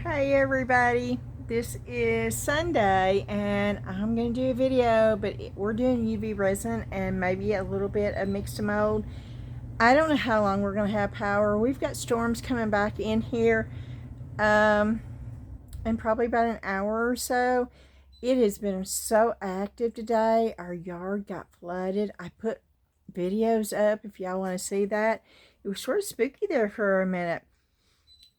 Hey everybody, this is Sunday and I'm going to do a video, but we're doing UV resin and maybe a little bit of Mix2Mold. I don't know how long we're going to have power. We've got storms coming back in here in probably about an hour or so. It has been so active today. Our yard got flooded. I put videos up if y'all want to see that. It was sort of spooky there for a minute.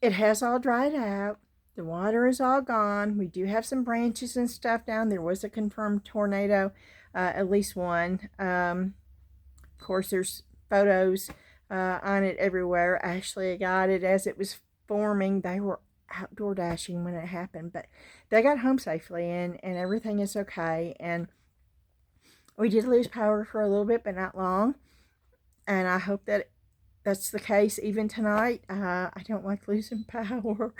It has all dried out. The water is all gone. We do have some branches and stuff down. There was a confirmed tornado, at least one. Of course, there's photos on it everywhere. Ashley got it as it was forming. They were outdoor dashing when it happened, but they got home safely and everything is okay. And we did lose power for a little bit, but not long. And I hope that that's the case even tonight. I don't like losing power.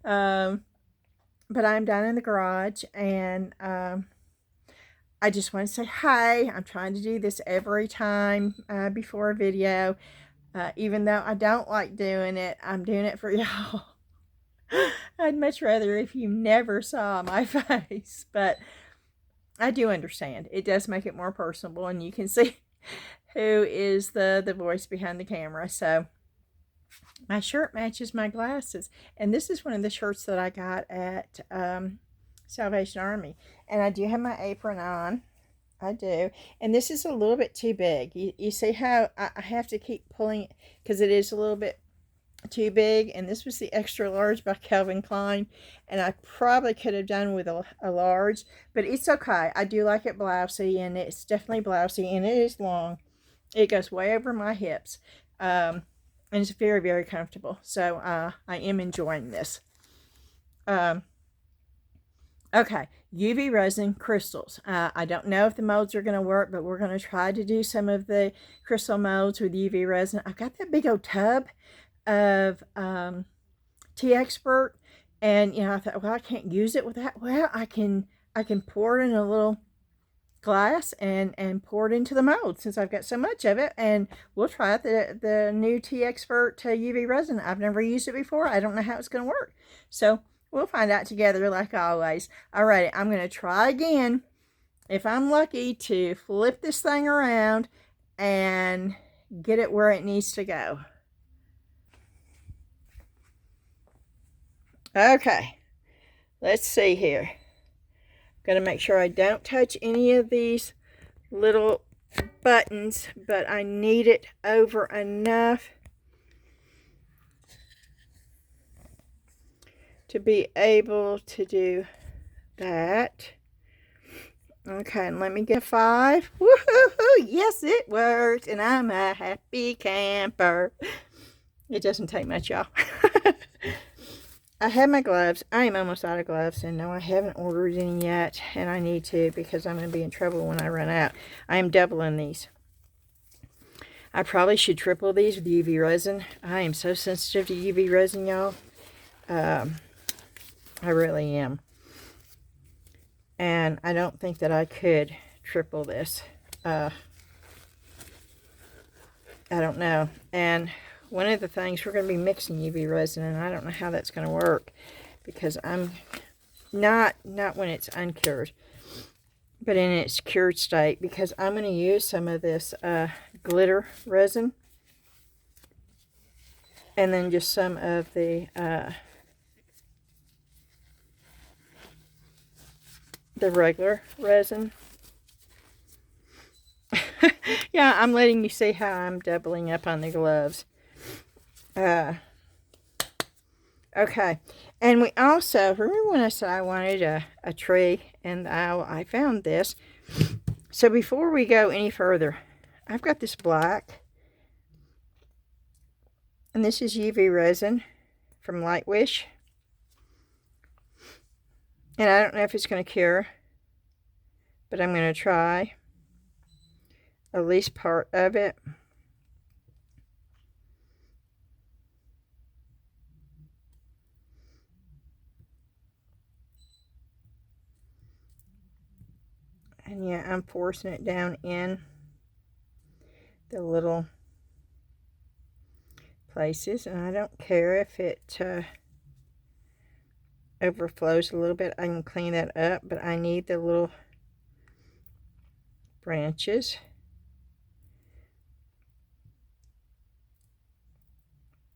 But I'm down in the garage and I just want to say hi. I'm trying to do this every time before a video. Even though I don't like doing it, I'm doing it for y'all. I'd much rather if you never saw my face, but I do understand. It does make it more personable and you can see who is the voice behind the camera. So my shirt matches my glasses, and this is one of the shirts that I got at Salvation Army, and I do have my apron on. I do, and this is a little bit too big. You see how I have to keep pulling it because it is a little bit too big, and this was the extra large by Calvin Klein, and I probably could have done with a large, but it's okay. I do like it blousy, and it's definitely blousy, and it is long. It goes way over my hips. And it's very, very comfortable. So I am enjoying this. Okay, UV resin crystals. I don't know if the molds are going to work, but we're going to try to do some of the crystal molds with UV resin. I've got that big old tub of Teexpert, and I thought, well, I can't use it with that. Well, I can pour it in a little glass and pour it into the mold since I've got so much of it, and we'll try the new Teexpert UV resin. I've never used it before. I don't know how it's going to work, so we'll find out together like always. Alright, I'm going to try again, if I'm lucky, to flip this thing around and get it where it needs to go. Okay, let's see here. Going to make sure I don't touch any of these little buttons, but I need it over enough to be able to do that. Okay, and let me get a 5. Woohoo! Yes, it worked, and I'm a happy camper. It doesn't take much, y'all. I have my gloves. I am almost out of gloves, and no, I haven't ordered any yet, and I need to because I'm going to be in trouble when I run out. I am doubling these. I probably should triple these with UV resin. I am so sensitive to UV resin, y'all. I really am. And I don't think that I could triple this. I don't know. And one of the things, we're going to be mixing UV resin, and I don't know how that's going to work because I'm not when it's uncured, but in its cured state, because I'm going to use some of this glitter resin and then just some of the regular resin. Yeah, I'm letting you see how I'm doubling up on the gloves. Okay, and we also, remember when I said I wanted a tree, and I found this. So before we go any further, I've got this black, and this is UV resin from Lightwish, and I don't know if it's going to cure, but I'm going to try at least part of it. And yeah, I'm forcing it down in the little places, and I don't care if it overflows a little bit, I can clean that up, but I need the little branches.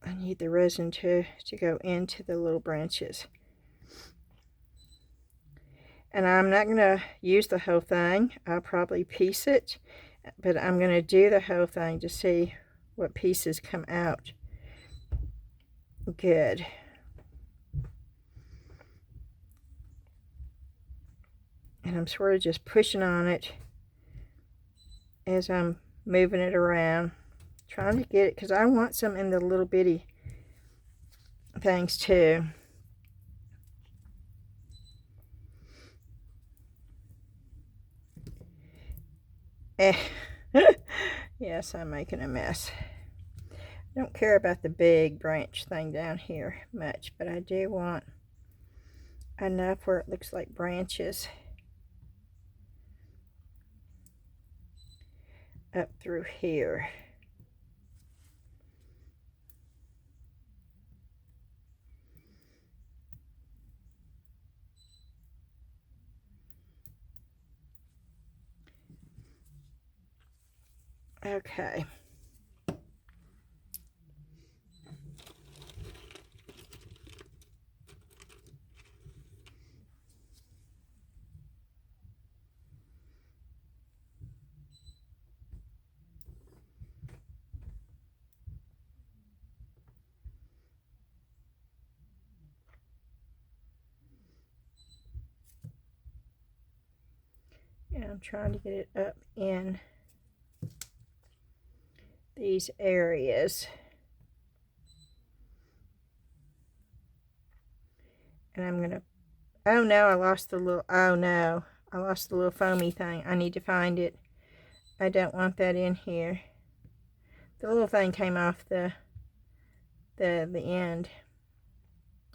I need the resin to go into the little branches. And I'm not going to use the whole thing. I'll probably piece it, but I'm going to do the whole thing to see what pieces come out good. And I'm sort of just pushing on it as I'm moving it around, trying to get it, because I want some in the little bitty things too. Yes, I'm making a mess. I don't care about the big branch thing down here much, but I do want enough where it looks like branches up through here. Okay. And I'm trying to get it up in these areas. And I'm going to, oh no, I lost the little, oh no, I lost the little foamy thing. I need to find it. I don't want that in here. The little thing came off the end.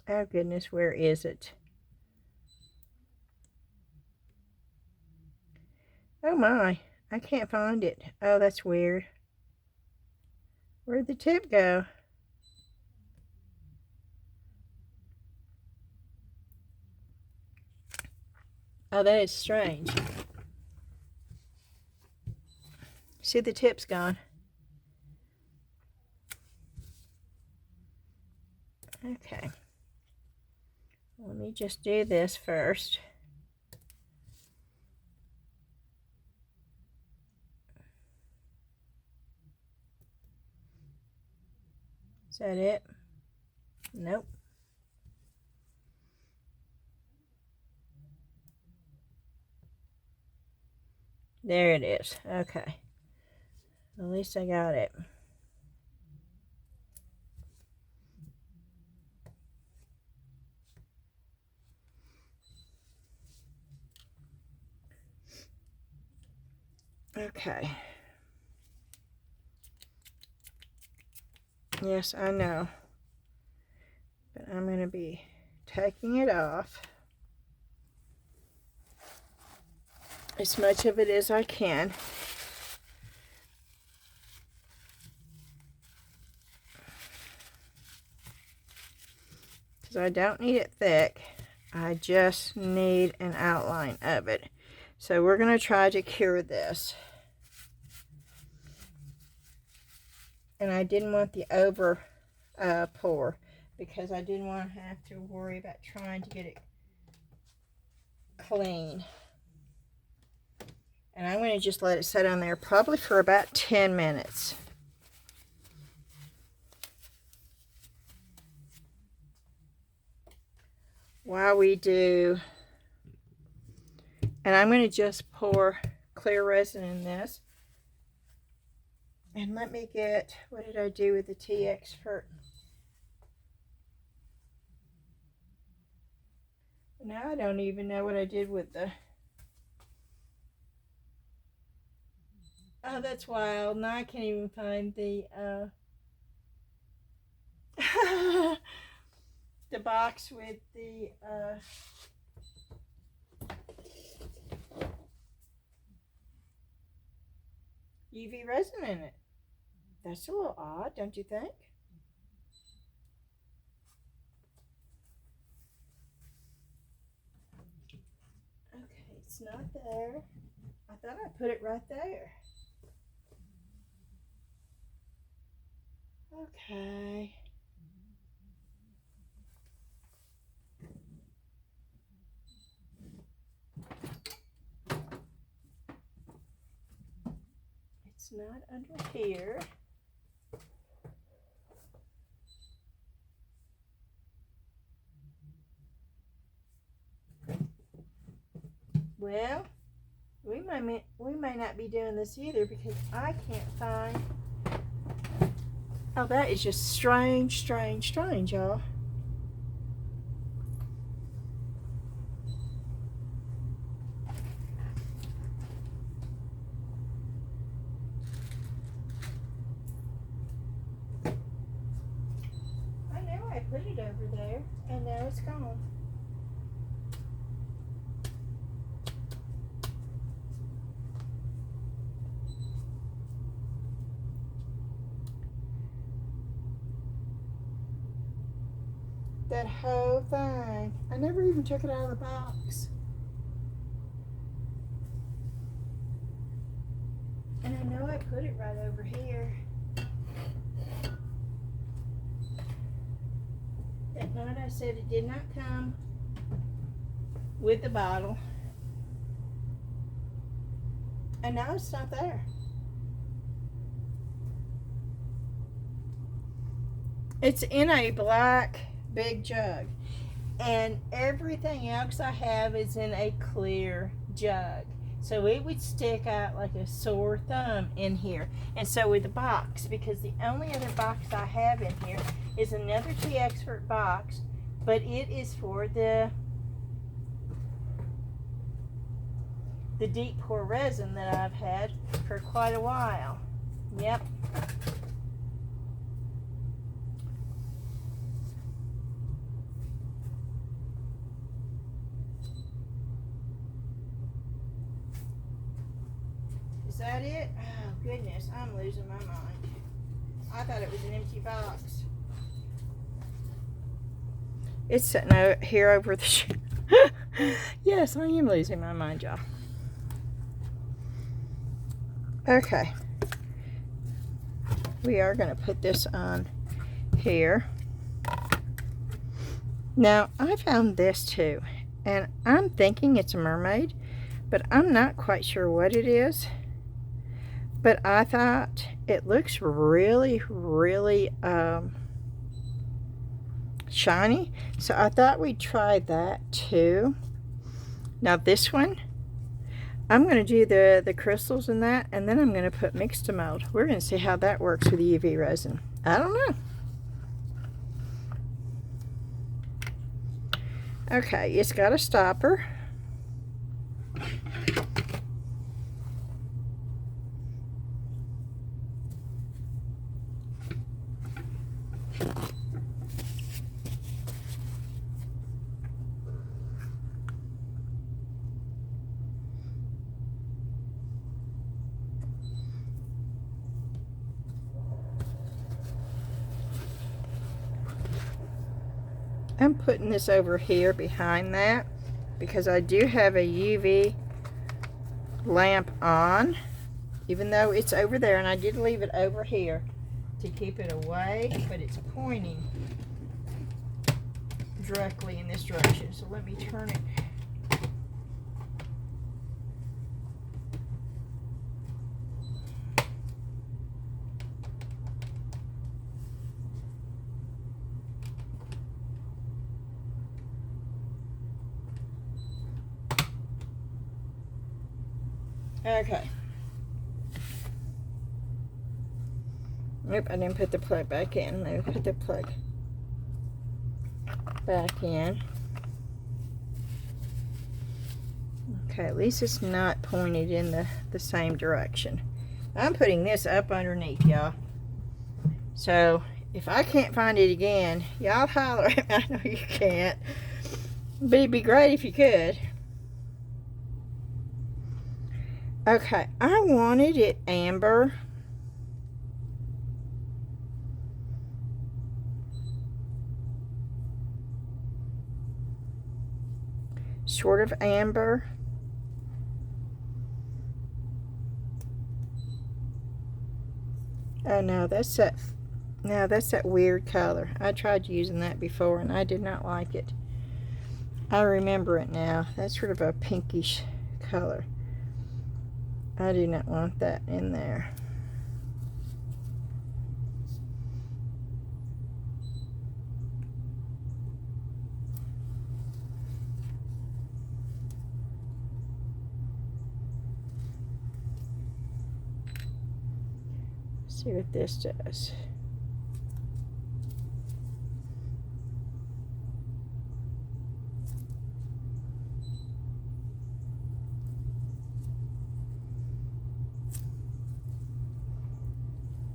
Oh goodness, where is it? Oh my, I can't find it. Oh, that's weird. Where'd the tip go? Oh, that is strange. See, the tip's gone. Okay. Let me just do this first. Is that it? Nope. There it is. Okay. At least I got it. Okay. Yes, I know. But I'm going to be taking it off as much of it as I can. Because I don't need it thick. I just need an outline of it. So we're going to try to cure this. And I didn't want the over pour, because I didn't want to have to worry about trying to get it clean. And I'm going to just let it sit on there probably for about 10 minutes. While we do, and I'm going to just pour clear resin in this. And let me get, what did I do with the Teexpert? Now I don't even know what I did with the, oh, that's wild. Now I can't even find the, the box with the, UV resin in it. That's a little odd, don't you think? It's not there. I thought I put it right there. Okay. It's not under here. Well, we may not be doing this either because I can't find. Oh, that is just strange, strange, strange, y'all. I know I put it over there, and now it's gone. That whole thing. I never even took it out of the box. And I know I put it right over here. That night I said it did not come with the bottle. And now it's not there. It's in a black big jug, and everything else I have is in a clear jug, so it would stick out like a sore thumb in here. And so with the box, because the only other box I have in here is another Teexpert box, but it is for the deep pour resin that I've had for quite a while. Yep. Is that it? Oh, goodness, I'm losing my mind. I thought it was an empty box. It's sitting out here over the Yes, I am losing my mind, y'all. Okay. We are going to put this on here. Now, I found this too, and I'm thinking it's a mermaid, but I'm not quite sure what it is. But I thought it looks really, really shiny. So I thought we'd try that too. Now this one, I'm going to do the crystals in that, and then I'm going to put Mix2Mold. We're going to see how that works with UV resin. I don't know. Okay, it's got a stopper. I'm putting this over here behind that because I do have a UV lamp on, even though it's over there, and I did leave it over here to keep it away, but it's pointing directly in this direction. So let me turn it. Okay. Nope, I didn't put the plug back in. Let me put the plug back in. Okay, at least it's not pointed in the same direction. I'm putting this up underneath, y'all. So, if I can't find it again, y'all holler. I know you can't. But it'd be great if you could. Okay, I wanted it amber. Sort of amber. Oh no, that's that. No, that's that weird color. I tried using that before and I did not like it. I remember it now. That's sort of a pinkish color. I do not want that in there. Let's see what this does.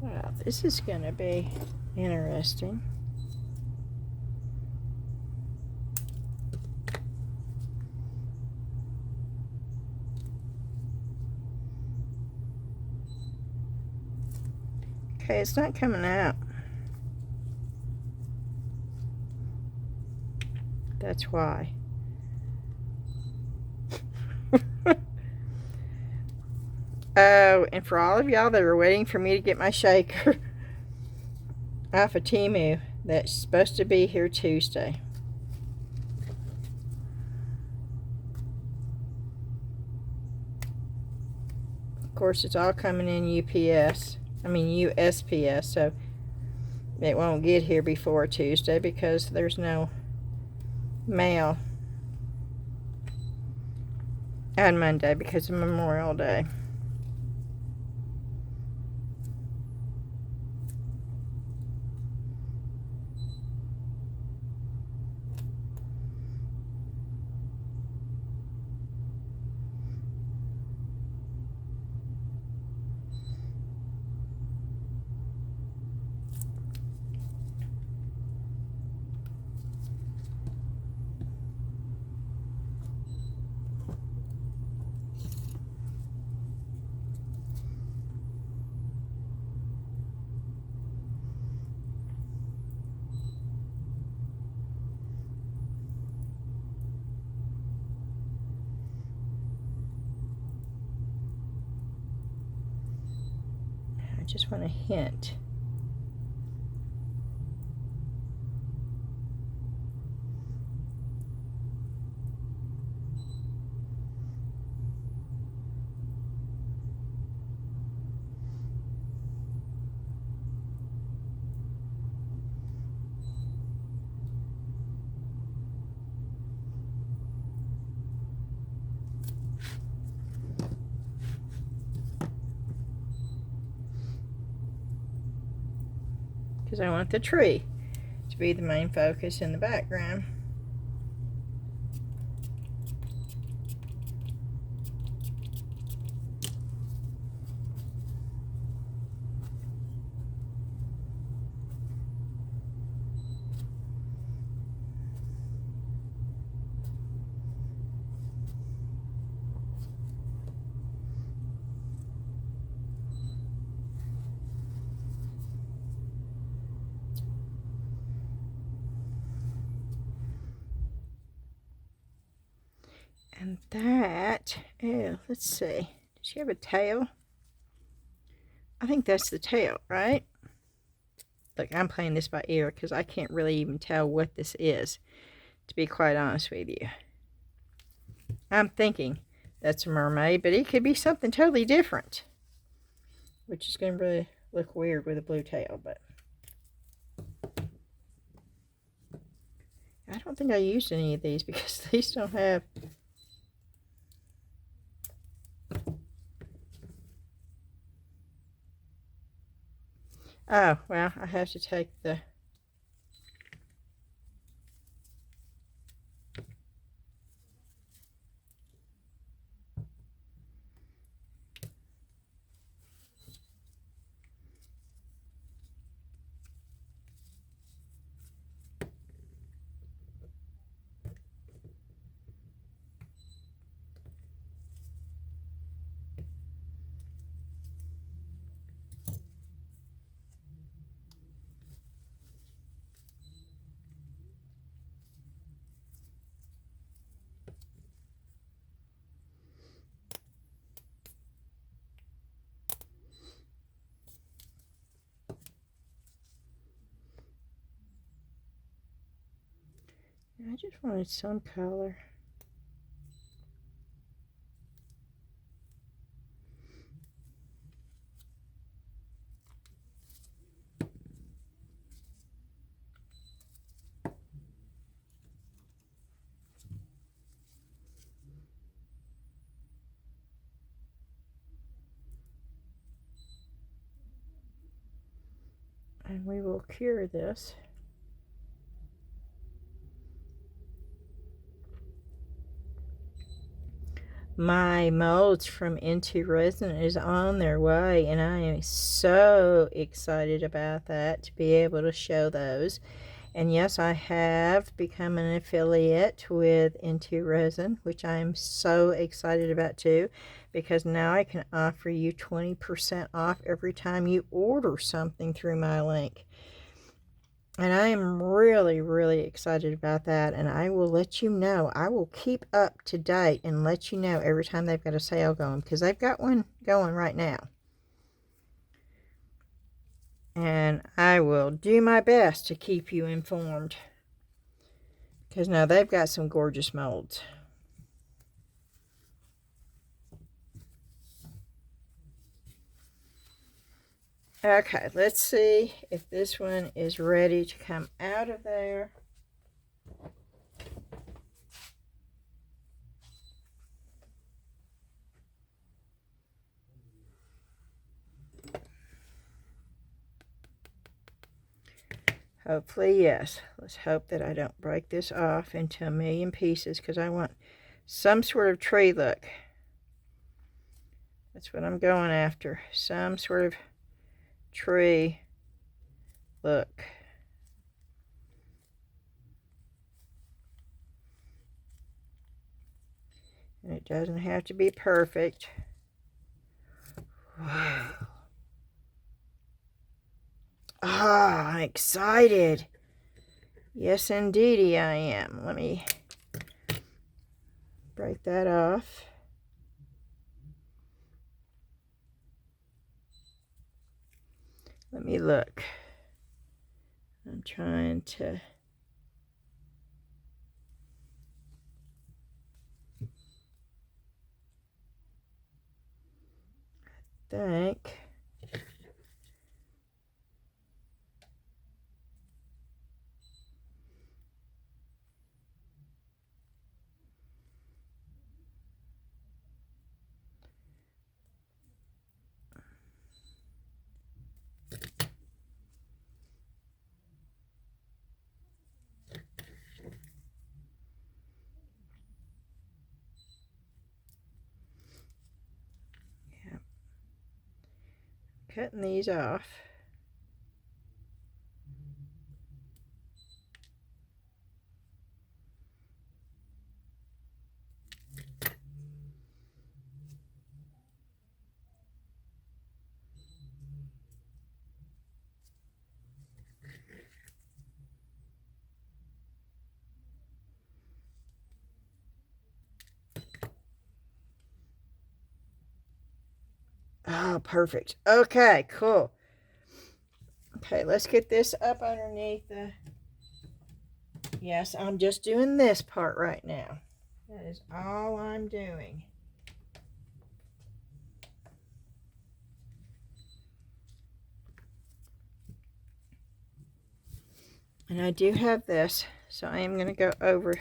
Wow, this is going to be interesting. Okay, it's not coming out. That's why. Oh, and for all of y'all that are waiting for me to get my shaker off of Temu, that's supposed to be here Tuesday. Of course, it's all coming in USPS, so it won't get here before Tuesday because there's no mail on Monday because of Memorial Day. I just want a hint. Because I want the tree to be the main focus in the background. And that, oh, let's see. Does she have a tail? I think that's the tail, right? Look, I'm playing this by ear because I can't really even tell what this is, to be quite honest with you. I'm thinking that's a mermaid, but it could be something totally different, which is going to really look weird with a blue tail, but I don't think I used any of these because these don't have... Oh, well, I have to take the... I just wanted some color. And we will cure this. My molds from Into Resin is on their way, and I am so excited about that, to be able to show those. And yes, I have become an affiliate with Into Resin, which I am so excited about too, because now I can offer you 20% off every time you order something through my link. And I am really, really excited about that, and I will let you know. I will keep up to date and let you know every time they've got a sale going, because they've got one going right now. And I will do my best to keep you informed, because now they've got some gorgeous molds. Okay, let's see if this one is ready to come out of there. Hopefully, yes. Let's hope that I don't break this off into a million pieces, because I want some sort of tree look. That's what I'm going after. Some sort of tree look. And it doesn't have to be perfect. Wow. Ah, I'm excited. Yes, indeedy I am. Let me break that off. Let me look. I'm trying to... think. Cutting these off. Oh, perfect. Okay, cool. Okay, let's get this up underneath the... Yes, I'm just doing this part right now. That is all I'm doing. And I do have this, so I am going to go over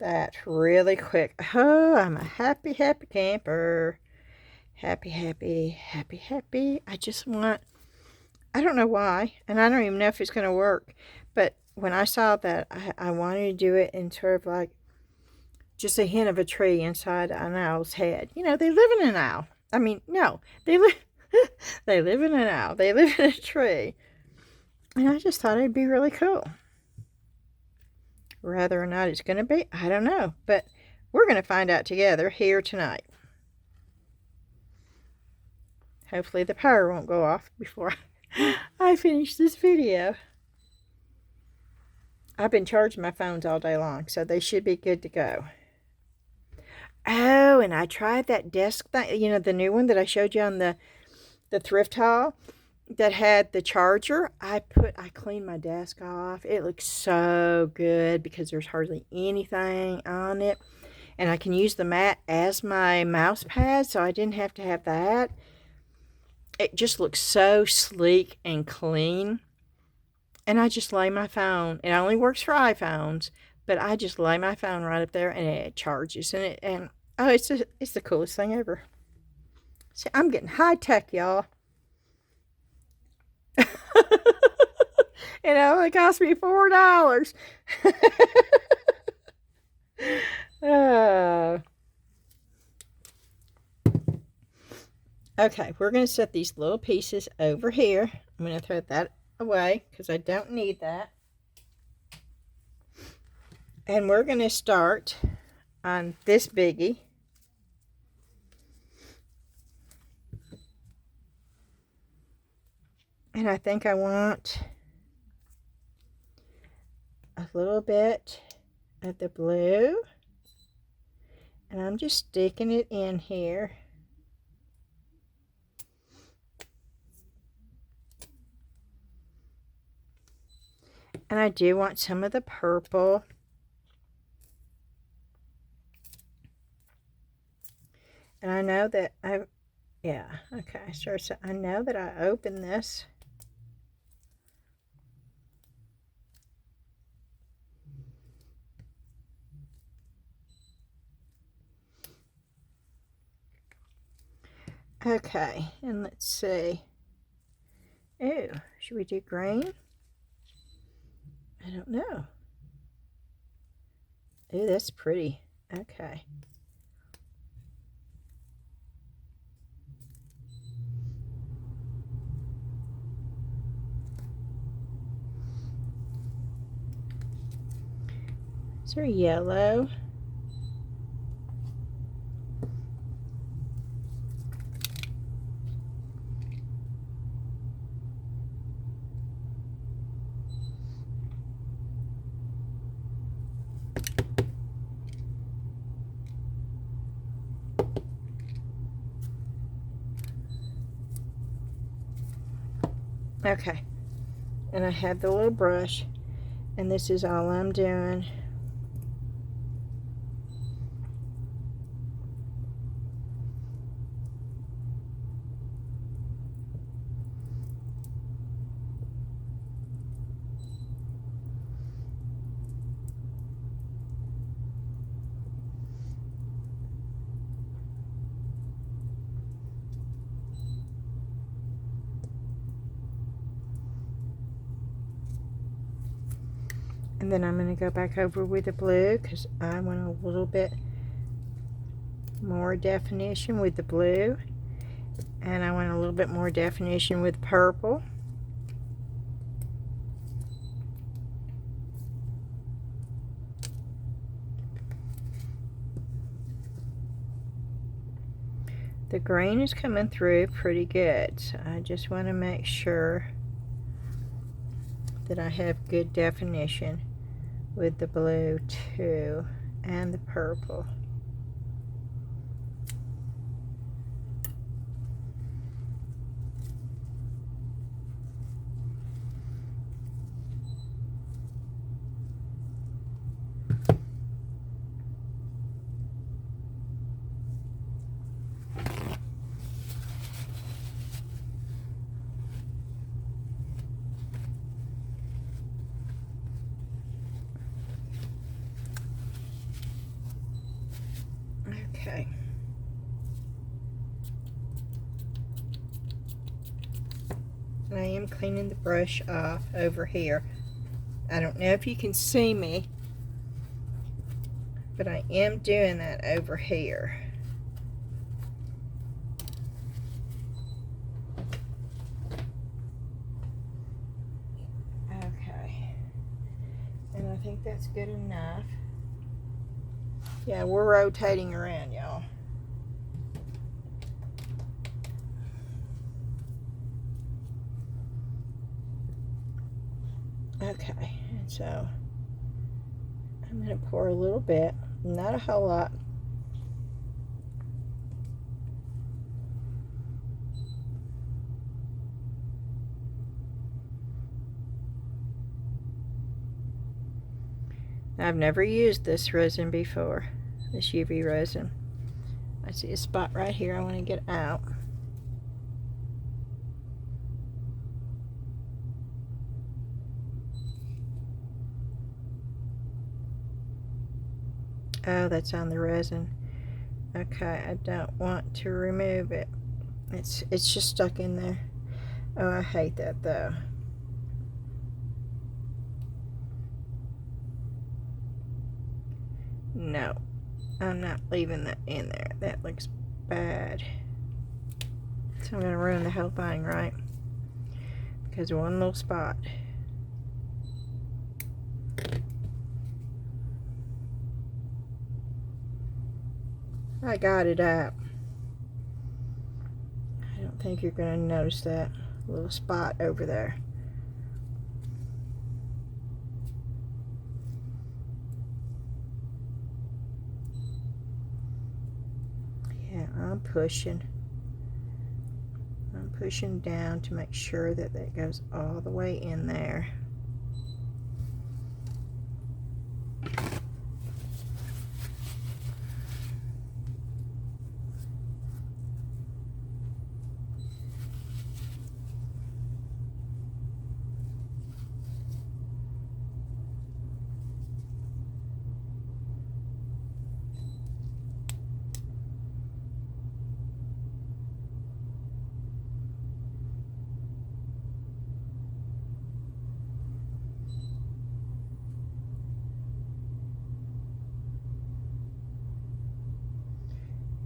that really quick. Oh, I'm a happy, happy camper. Happy, happy, happy, happy. I just want... I don't know why, and I don't even know if it's going to work, but when I saw that, I wanted to do it in sort of like just a hint of a tree inside an owl's head. You know, they live in an owl. I mean, no, they live they live in an owl. They live in a tree. And I just thought it'd be really cool. Whether or not it's going to be, I don't know, but we're going to find out together here tonight. Hopefully the power won't go off before I finish this video. I've been charging my phones all day long, so they should be good to go. Oh, and I tried that desk thing, you know, the new one that I showed you on the thrift haul. that had the charger, I cleaned my desk off. It looks so good because there's hardly anything on it. And I can use the mat as my mouse pad, so I didn't have to have that. It just looks so sleek and clean. And I just lay my phone. It only works for iPhones, but I just lay my phone right up there and it charges. And oh, it's the coolest thing ever. See, I'm getting high tech, y'all. It only cost me $4. Okay, we're going to set these little pieces over here. I'm going to throw that away because I don't need that. And we're going to start on this biggie. And I think I want a little bit of the blue. And I'm just sticking it in here. And I do want some of the purple. And I know that yeah, okay, sure. So I know that I opened this. Okay, and let's see. Ooh, should we do green? I don't know. Ooh, that's pretty. Okay. Is there yellow? Okay, and I have the little brush, and this is all I'm doing. And then I'm going to go back over with the blue because I want a little bit more definition with the blue. And I want a little bit more definition with purple. The green is coming through pretty good. So I just want to make sure that I have good definition with the blue too, and the purple. Okay. And I am cleaning the brush off over here. I don't know if you can see me, but I am doing that over here. Okay. And I think that's good enough. Yeah, we're rotating around, y'all. Okay, and so I'm going to pour a little bit, not a whole lot. I've never used this resin before, this UV resin. I see a spot right here I want to get out. Oh, that's on the resin. Okay, I don't want to remove it. It's just stuck in there. Oh, I hate that though. No, I'm not leaving that in there. That looks bad. So I'm going to ruin the whole thing, right? Because of one little spot. I got it out. I don't think you're going to notice that little spot over there. Yeah, I'm pushing down to make sure that that goes all the way in there.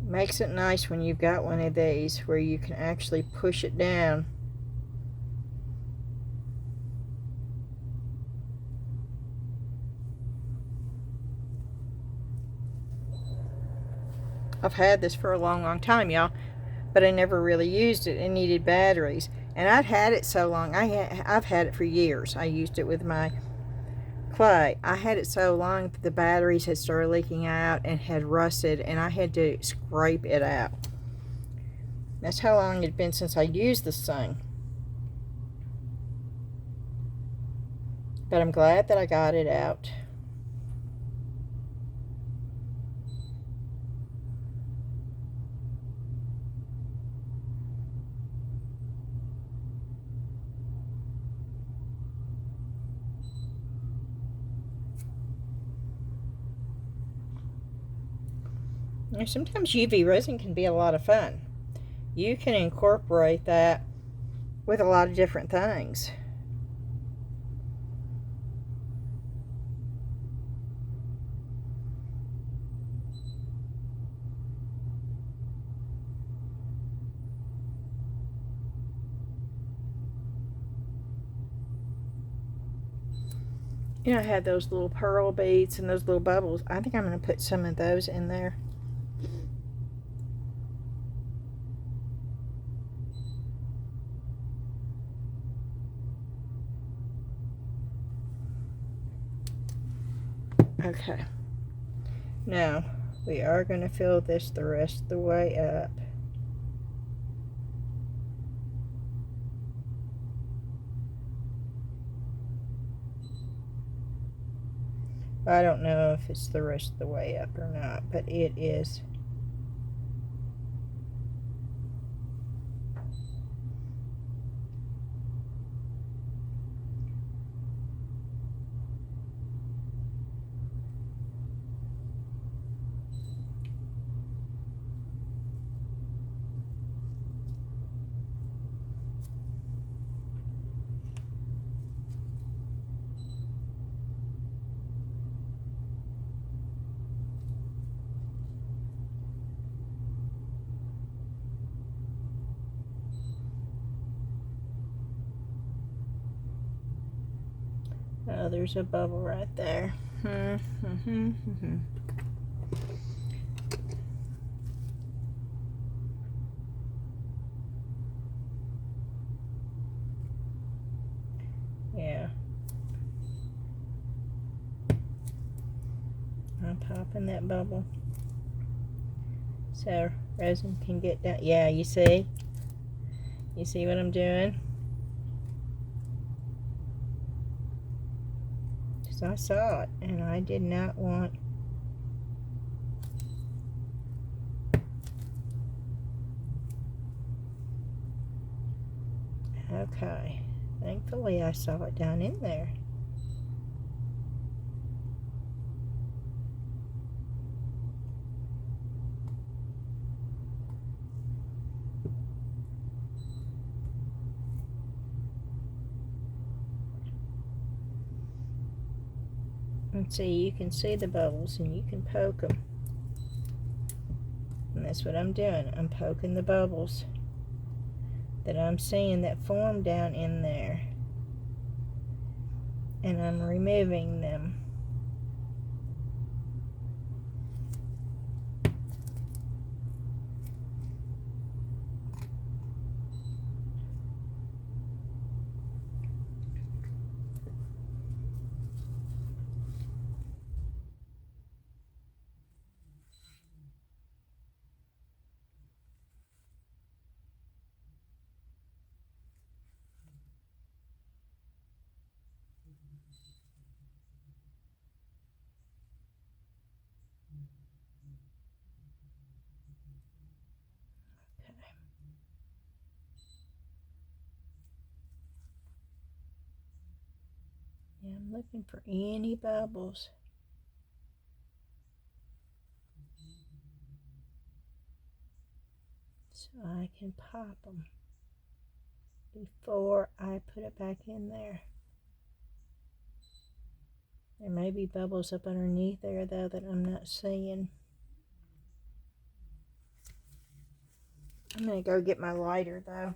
Makes it nice when you've got one of these where you can actually push it down. I've had this for a long time, y'all, but I never really used it. It needed batteries, and I'd had it so long. I've had it for years. I used it with my clay. I had it so long that the batteries had started leaking out and had rusted, and I had to scrape it out. That's how long it had been since I used this thing. But I'm glad that I got it out. Sometimes UV resin can be a lot of fun. You can incorporate that with a lot of different things. You know, I had those little pearl beads and those little bubbles. I think I'm going to put some of those in there. Okay, now we are going to fill this the rest of the way up. I don't know if it's the rest of the way up or not, but it is. Oh, there's a bubble right there. Yeah. I'm popping that bubble so resin can get down. Yeah, you see? You see what I'm doing? because I saw it and I did not want. Okay, thankfully I saw it down in there. And see, you can see the bubbles and you can poke them. And that's what I'm doing. I'm poking the bubbles that I'm seeing that form down in there. And I'm removing them. Yeah, I'm looking for any bubbles. So I can pop them before I put it back in there. There may be bubbles up underneath there though that I'm not seeing. I'm gonna go get my lighter though.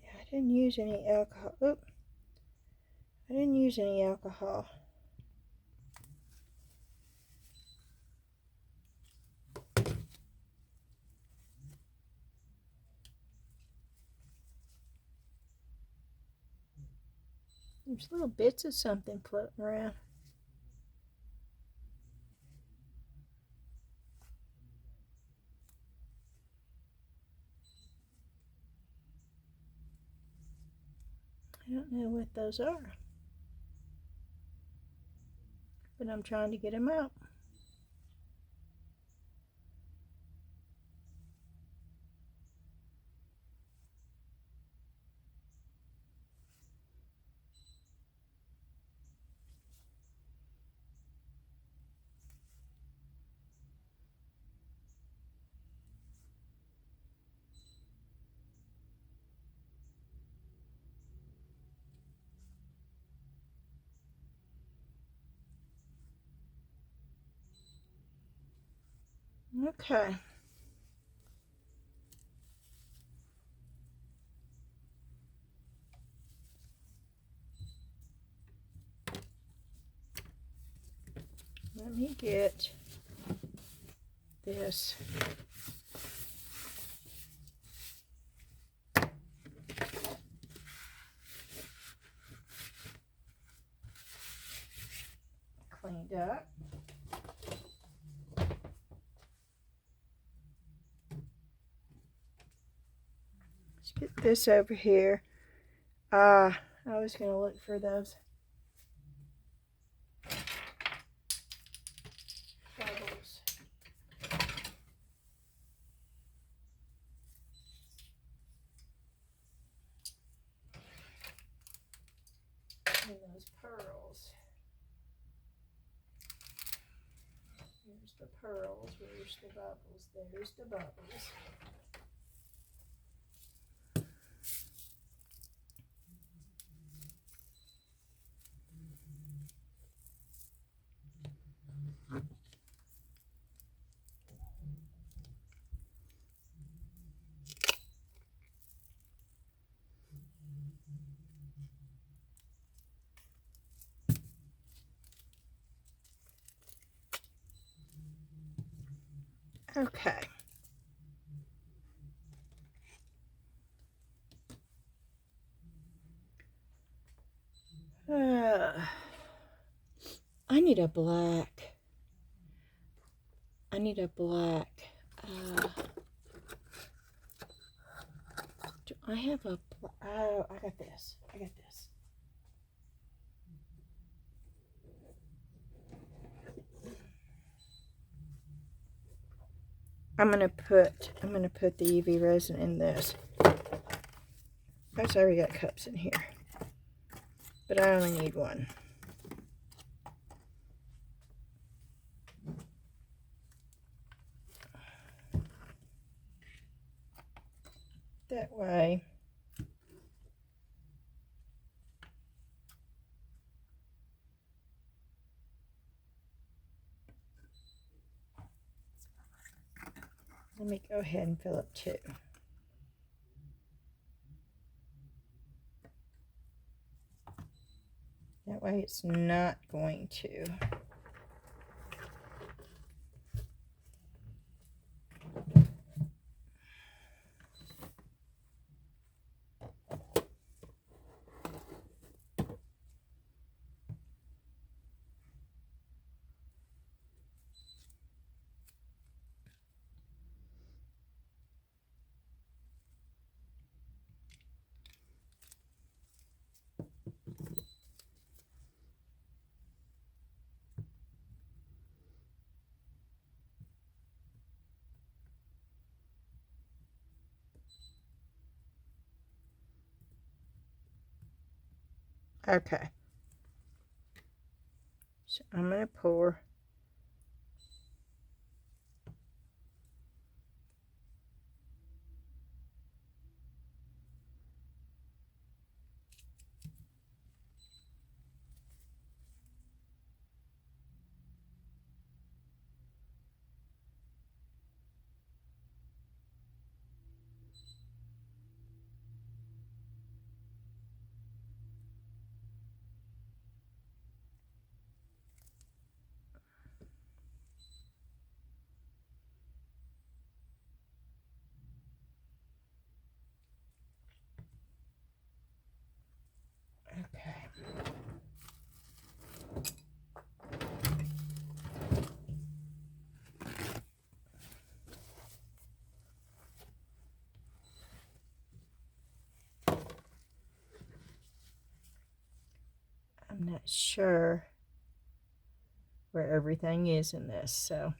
Yeah, I didn't use any alcohol. Oop. I didn't use any alcohol. There's little bits of something floating around. I don't know what those are, but I'm trying to get them out. Okay. Let me get this. Cleaned up. Let's get this over here. I was going to look for those bubbles. And those pearls. Here's the pearls. Where's the bubbles? There's the bubbles. Okay. I need a black. I need a black. Do I have a... Oh, I got this. I got this. I'm gonna put the UV resin in this. I've already got cups in here, but I only need one. That way. Let me go ahead and fill up 2. That way it's not going to. Okay. So I'm going to pour. Okay. I'm not sure where everything is in this, so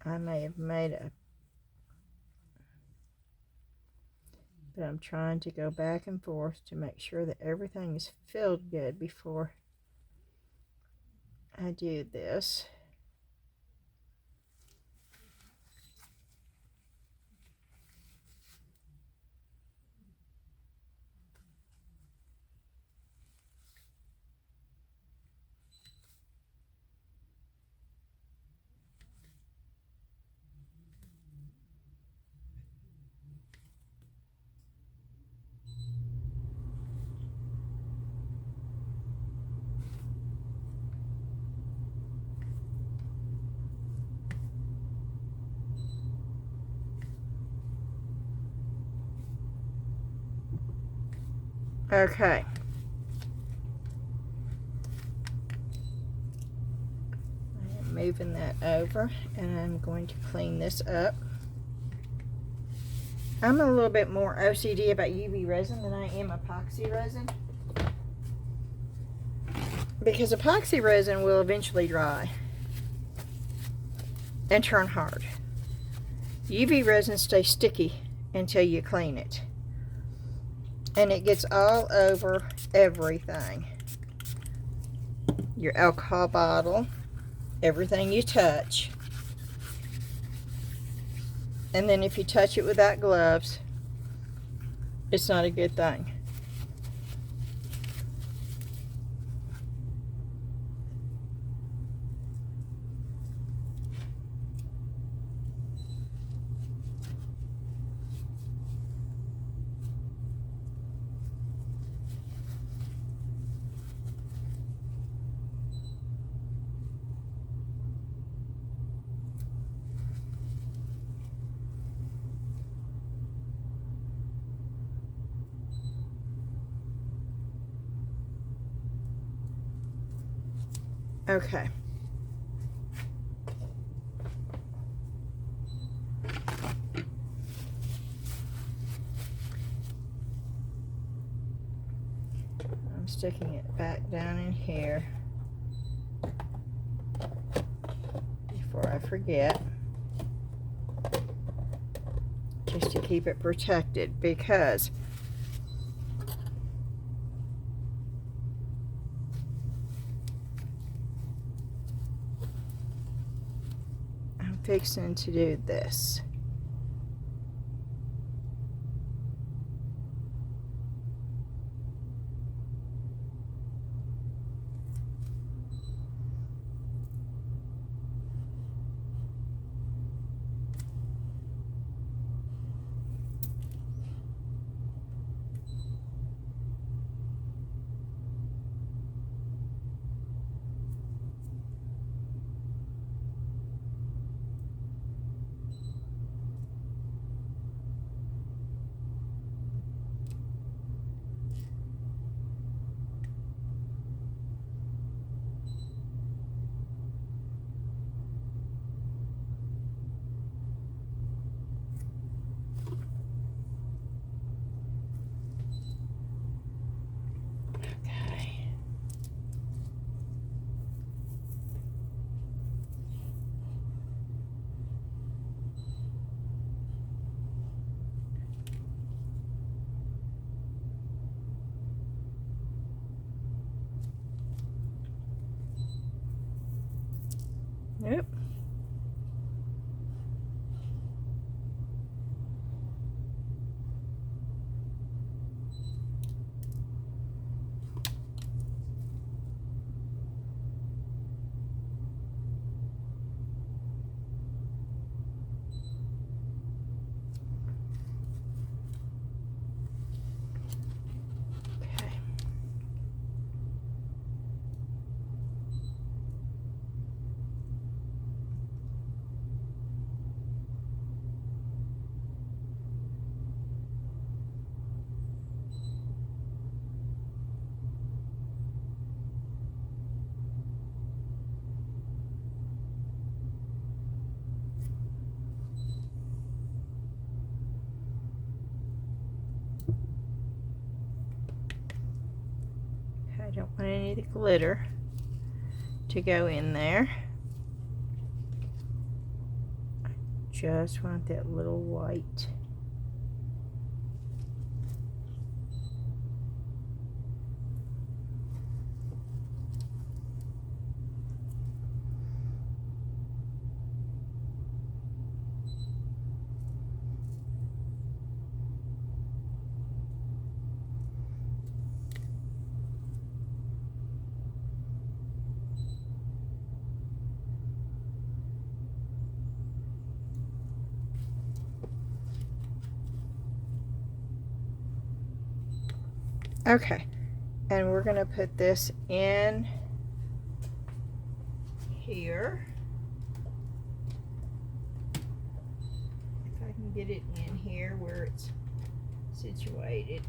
I may have made a, but I'm trying to go back and forth to make sure that everything is filled good before I do this. Okay. I am moving that over, and I'm going to clean this up. I'm a little bit more OCD about UV resin than I am epoxy resin, because epoxy resin will eventually dry and turn hard. UV resin stays sticky until you clean it, and it gets all over everything. Your alcohol bottle, everything you touch. And then if you touch it without gloves, it's not a good thing. Okay. I'm sticking it back down in here before I forget, just to keep it protected, because I'm fixing to do this. Yep. Okay. I don't want any of the glitter to go in there. I just want that little white. Okay, and we're going to put this in here. If I can get it in here where it's situated.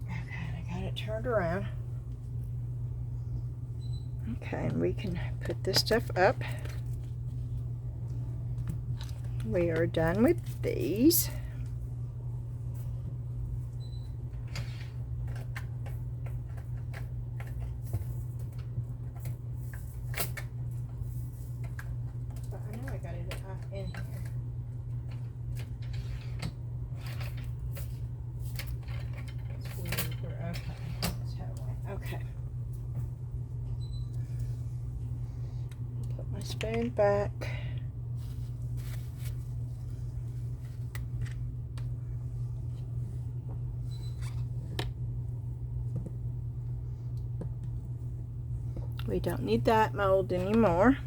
Okay, I got it turned around. Okay, and we can put this stuff up. We are done with these. But I know I got it in here. It's weird. Okay, that's how it went. Okay. Put my spoon back. We don't need that mold anymore.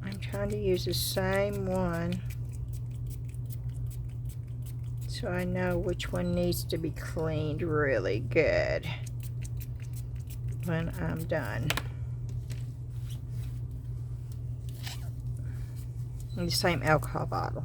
I'm trying to use the same one so I know which one needs to be cleaned really good when I'm done. And the same alcohol bottle.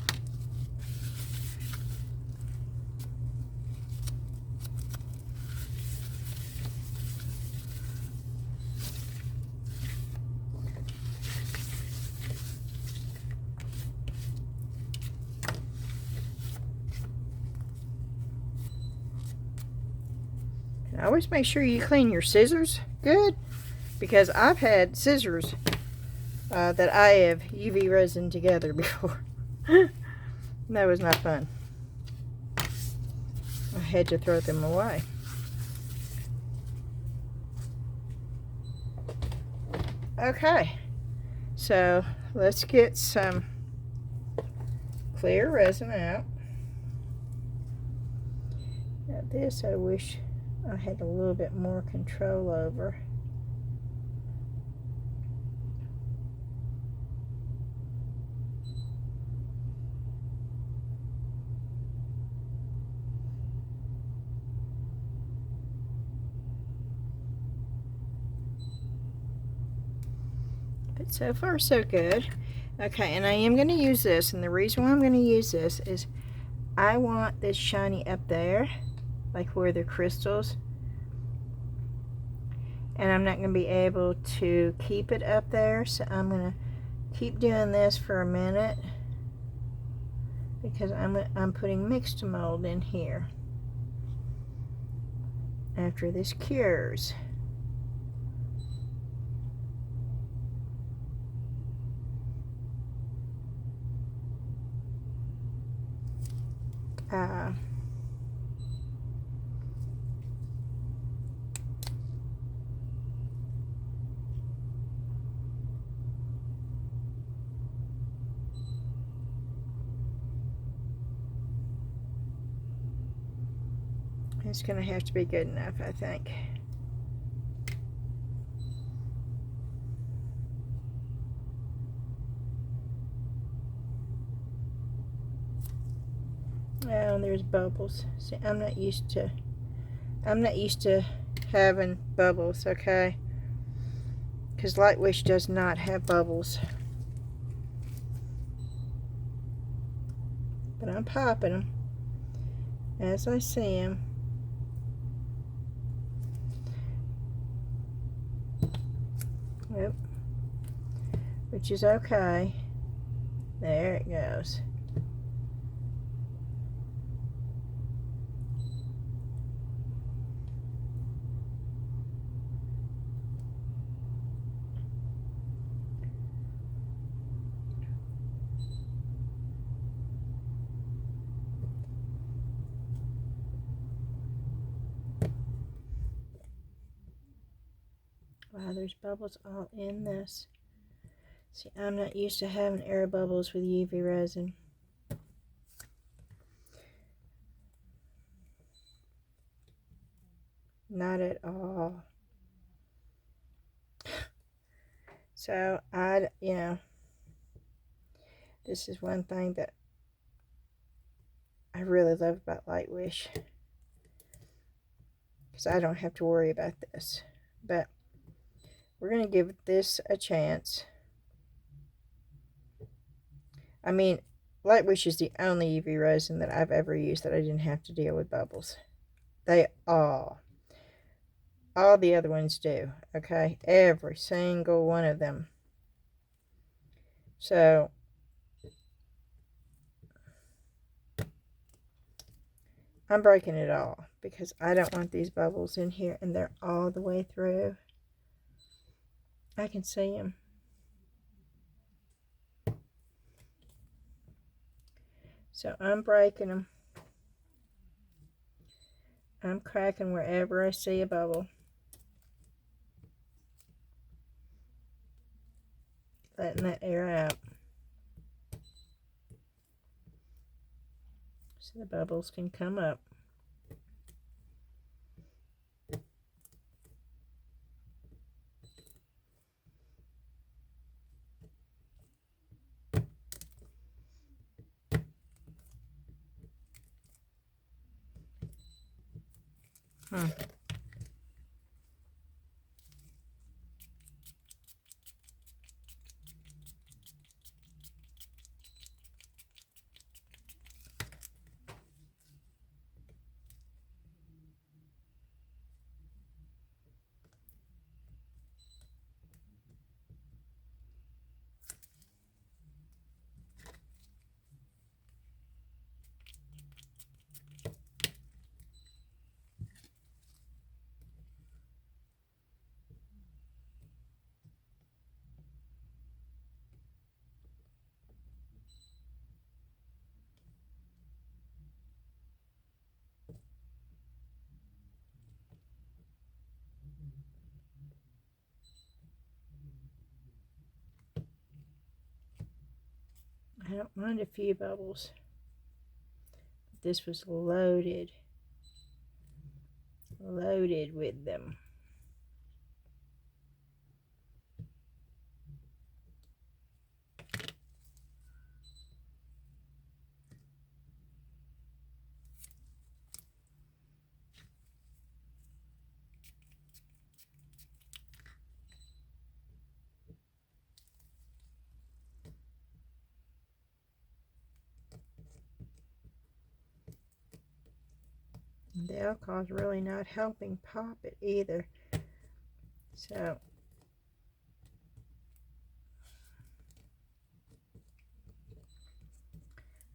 Always make sure you clean your scissors good, because I've had scissors that I have UV resin together before. That was not fun. I had to throw them away. Okay, so let's get some clear resin out. Now this I wish I had a little bit more control over. But so far so good. Okay, and I am going to use this, and the reason why I'm going to use this is I want this shiny up there, like where the crystals, and I'm not going to be able to keep it up there, so I'm going to keep doing this for a minute because I'm putting Mix2Mold in here after this cures. It's going to have to be good enough, I think. Oh, there's bubbles. See, I'm not used to having bubbles, okay? Because Lightwish does not have bubbles. But I'm popping them as I see them. Yep. Which is okay. There it goes. Wow, there's bubbles all in this. See, I'm not used to having air bubbles with UV resin. Not at all. So, you know, this is one thing that I really love about Lightwish, because I don't have to worry about this. But we're going to give this a chance. I mean, Lightwish is the only UV resin that I've ever used that I didn't have to deal with bubbles. They all the other ones do, okay? Every single one of them. So, I'm breaking it all because I don't want these bubbles in here, and they're all the way through. I can see them. So I'm breaking them. I'm cracking wherever I see a bubble. Letting that air out so the bubbles can come up. Hmm. I don't mind a few bubbles. This was loaded with them. The alcohol's really not helping pop it either. So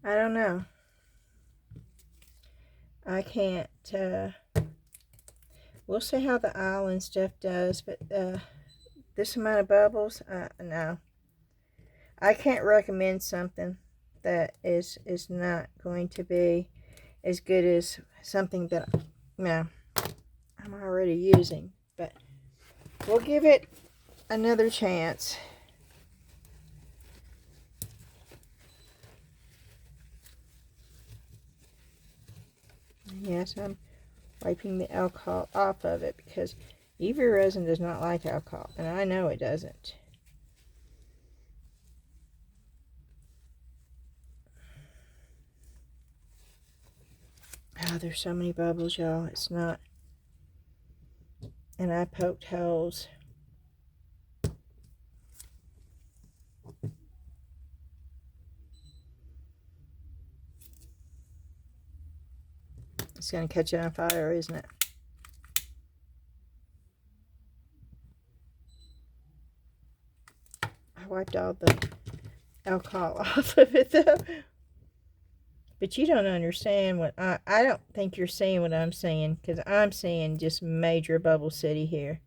I don't know. I can't, we'll see how the island stuff does, but this amount of bubbles, no. I can't recommend something that is not going to be as good as something that, no, I'm already using. But we'll give it another chance. Yes, I'm wiping the alcohol off of it because UV resin does not like alcohol, and I know it doesn't. Oh, there's so many bubbles, y'all. It's not. And I poked holes. It's going to catch on fire, isn't it? I wiped all the alcohol off of it, though. But you don't understand what I don't think you're seeing what I'm seeing, because I'm seeing just major bubble city here.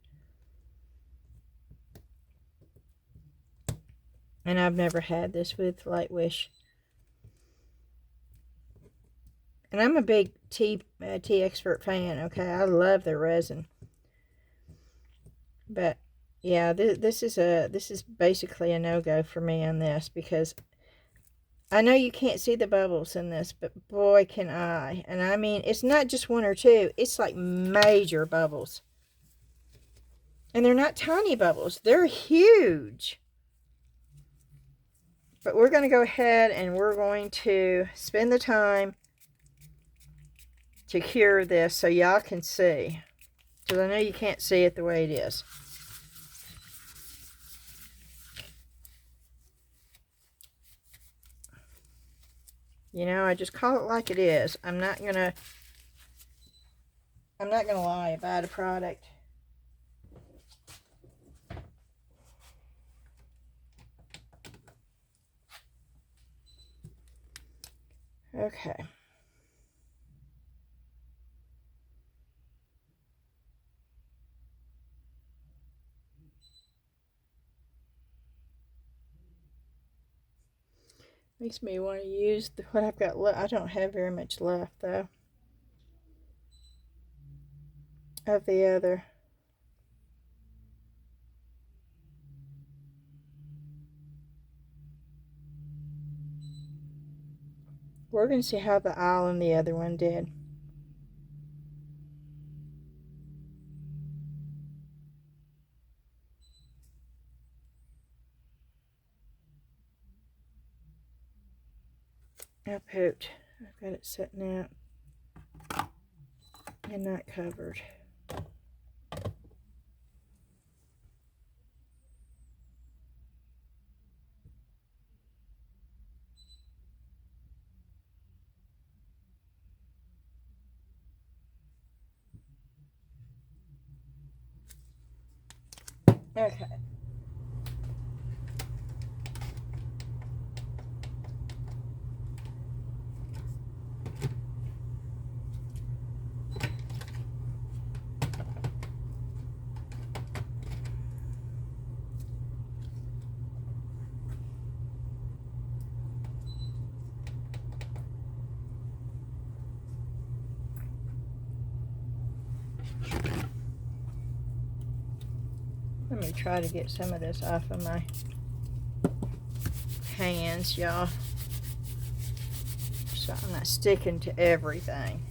And I've never had this with Lightwish. And I'm a big Teexpert fan, okay? I love their resin. But yeah, this is basically a no-go for me on this, because I know you can't see the bubbles in this, but boy can I. And I mean, it's not just one or two, it's like major bubbles. And they're not tiny bubbles, they're huge. But we're going to go ahead and we're going to spend the time to cure this so y'all can see. Because I know you can't see it the way it is. You know, I just call it like it is. I'm not gonna lie about a product. Okay. Makes me want to use what I've got left. I don't have very much left, though, of the other. We're going to see how the aisle and the other one did. I pooped. I've got it sitting out. and not covered. Okay. Let me try to get some of this off of my hands, y'all, so I'm not sticking to everything.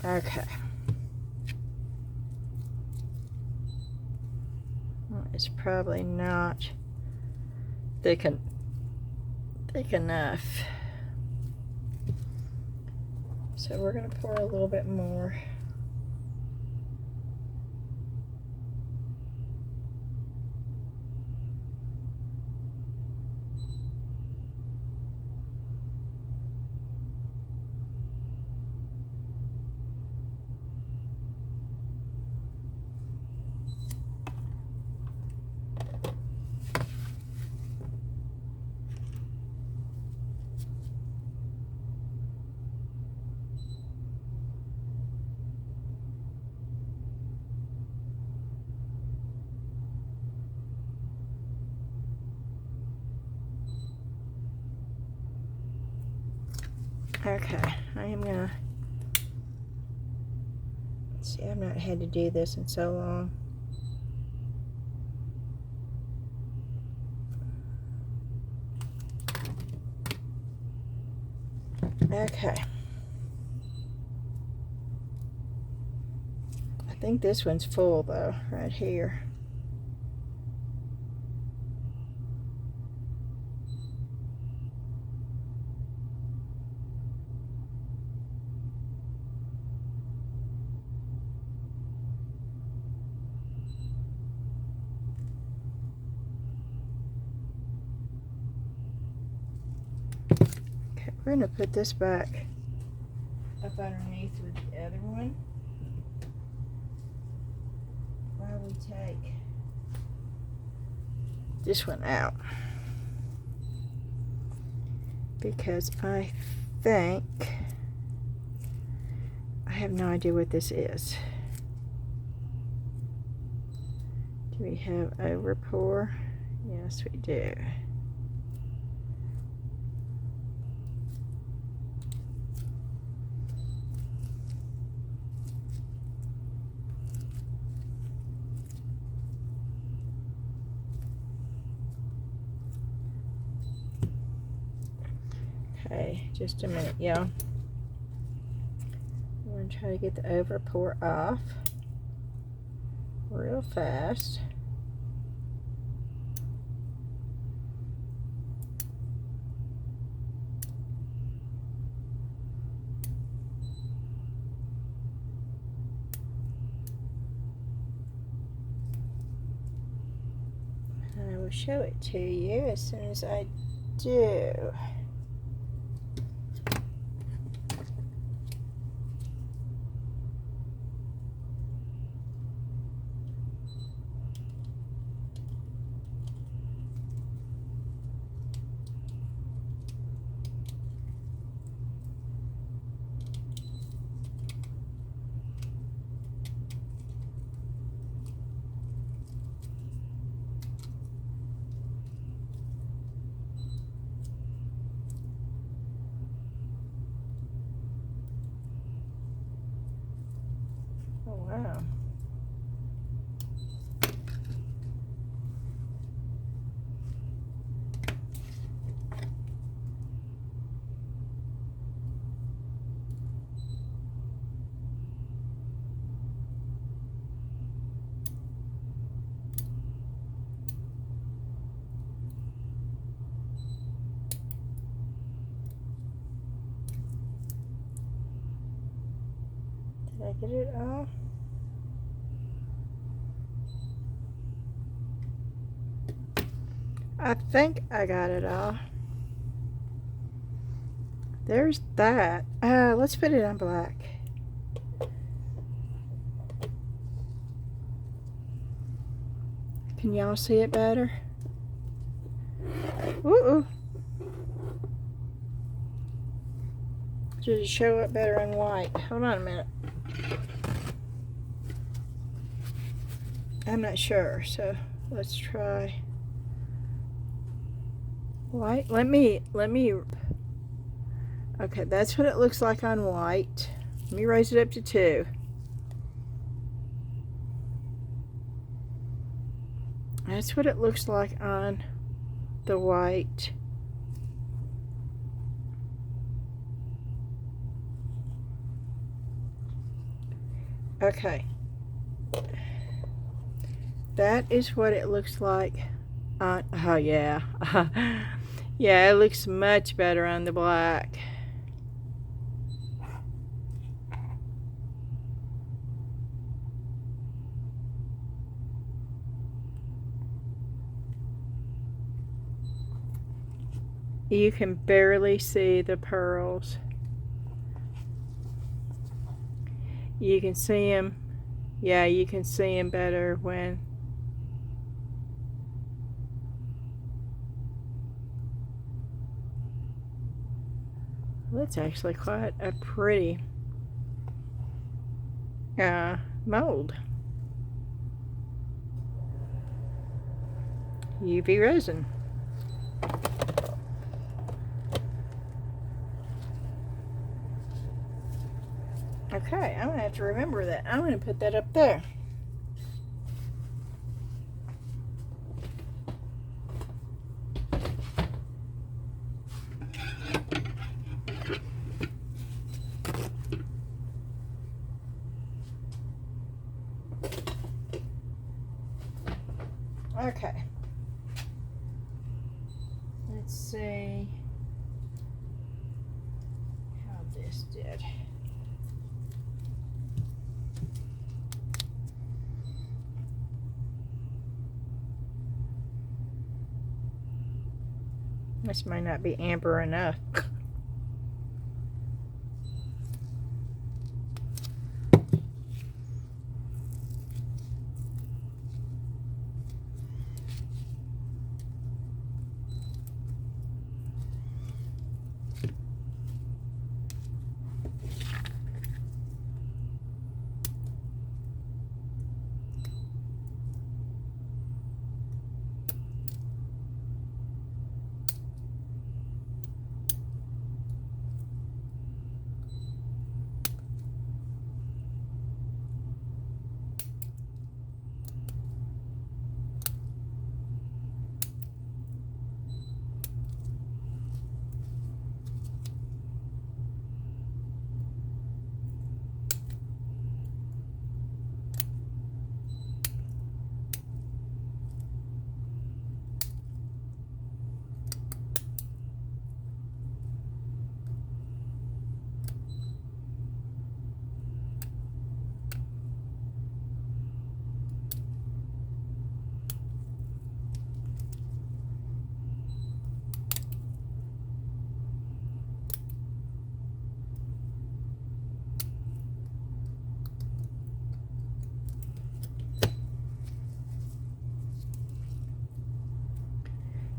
Okay. Well, it's probably not thick enough. So we're going to pour a little bit more. Okay, I am gonna see. I've not had to do this in so long. Okay, I think this one's full though, right here. We're going to put this back up underneath with the other one while we take this one out, because I think I have no idea what this is. Do we have over pour? Yes, we do. Okay, just a minute, y'all. I'm going to try to get the over pour off real fast. I will show it to you as soon as I do. Oh, wow. Did I get it off? I think I got it off. There's that. Let's put it on black. Can y'all see it better? Ooh. Does it show up better on white? Hold on a minute. I'm not sure, so let's try white. Let me. Okay, that's what it looks like on white. Let me raise it up to 2. That's what it looks like on the white. Okay. That is what it looks like on, oh yeah. Yeah, it looks much better on the black. You can barely see the pearls. You can see them. Yeah, you can see them better when that's actually quite a pretty mold. UV resin. Okay, I'm going to have to remember that. I'm going to put that up there. Okay. Let's see how this did. This might not be amber enough.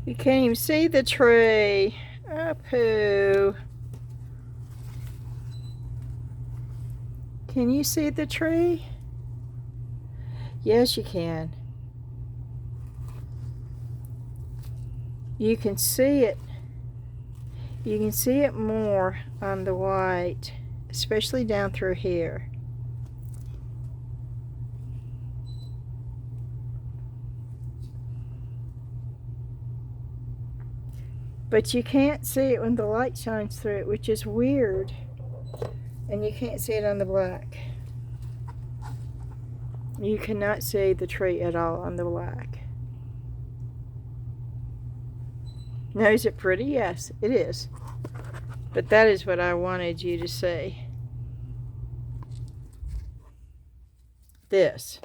You can't even see the tree. Oh, poo. Can you see the tree? Yes, you can. You can see it. You can see it more on the white, especially down through here. But you can't see it when the light shines through it, which is weird. And you can't see it on the black. You cannot see the tree at all on the black. Now, is it pretty? Yes, it is. But that is what I wanted you to see. this.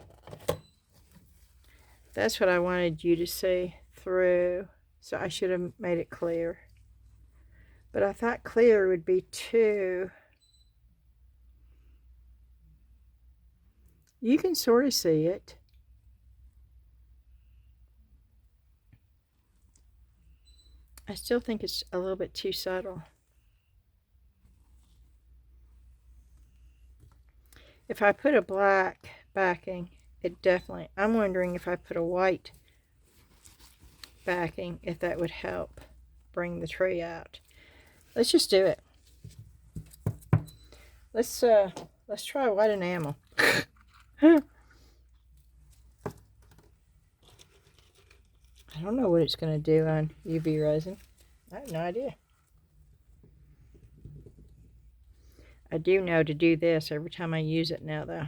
That's what I wanted you to see through. So I should have made it clear. But I thought clear would be too... You can sort of see it. I still think it's a little bit too subtle. If I put a black backing, it definitely... I'm wondering if I put a white backing, if that would help bring the tree out. Let's just do it. Let's try white enamel. I don't know what it's going to do on UV resin. I have no idea. I do know to do this every time I use it now, though.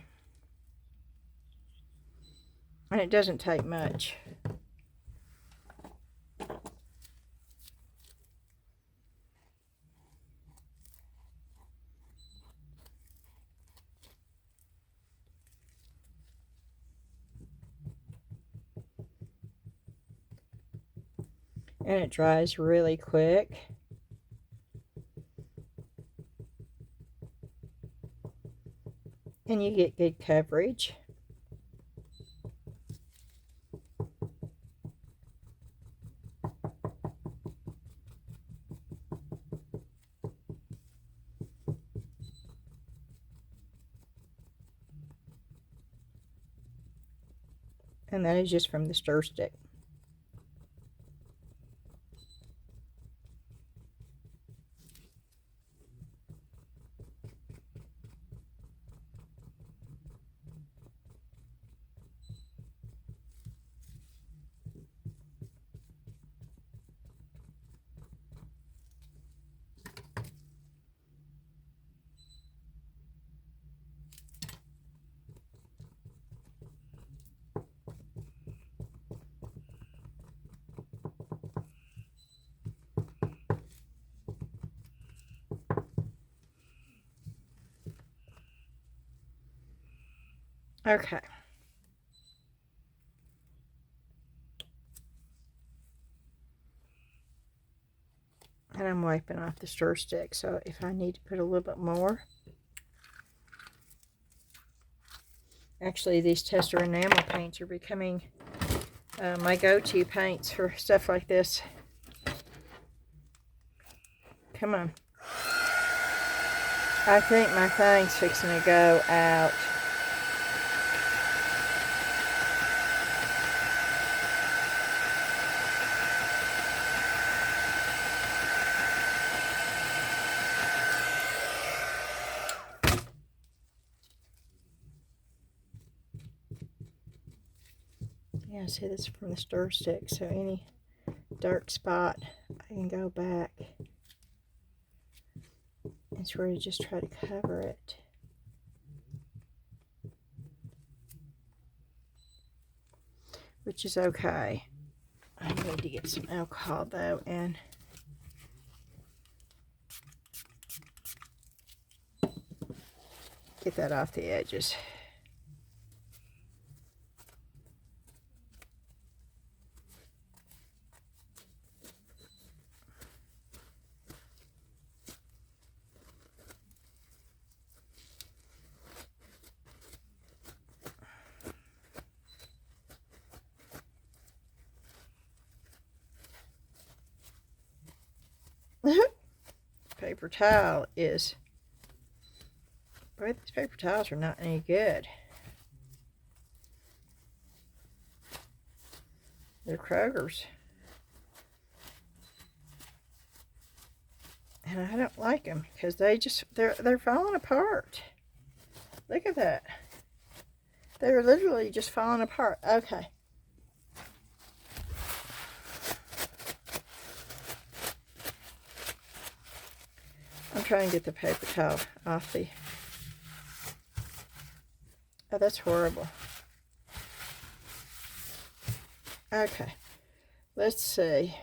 And it doesn't take much. And it dries really quick. And you get good coverage. And that is just from the stir stick. Okay. And I'm wiping off the stir stick, so if I need to put a little bit more. Actually, these tester enamel paints are becoming my go-to paints for stuff like this. Come on. I think my thing's fixing to go out. Yeah, see, this is from the stir stick, so any dark spot, I can go back and sort of just try to cover it. Which is okay. I need to get some alcohol though and get that off the edges. Paper towel is, boy, these paper towels are not any good. They're Kroger's. And I don't like them because they're falling apart. Look at that. They're literally just falling apart. Okay. I'm trying to get the paper towel off the... Oh, that's horrible. Okay. Let's see.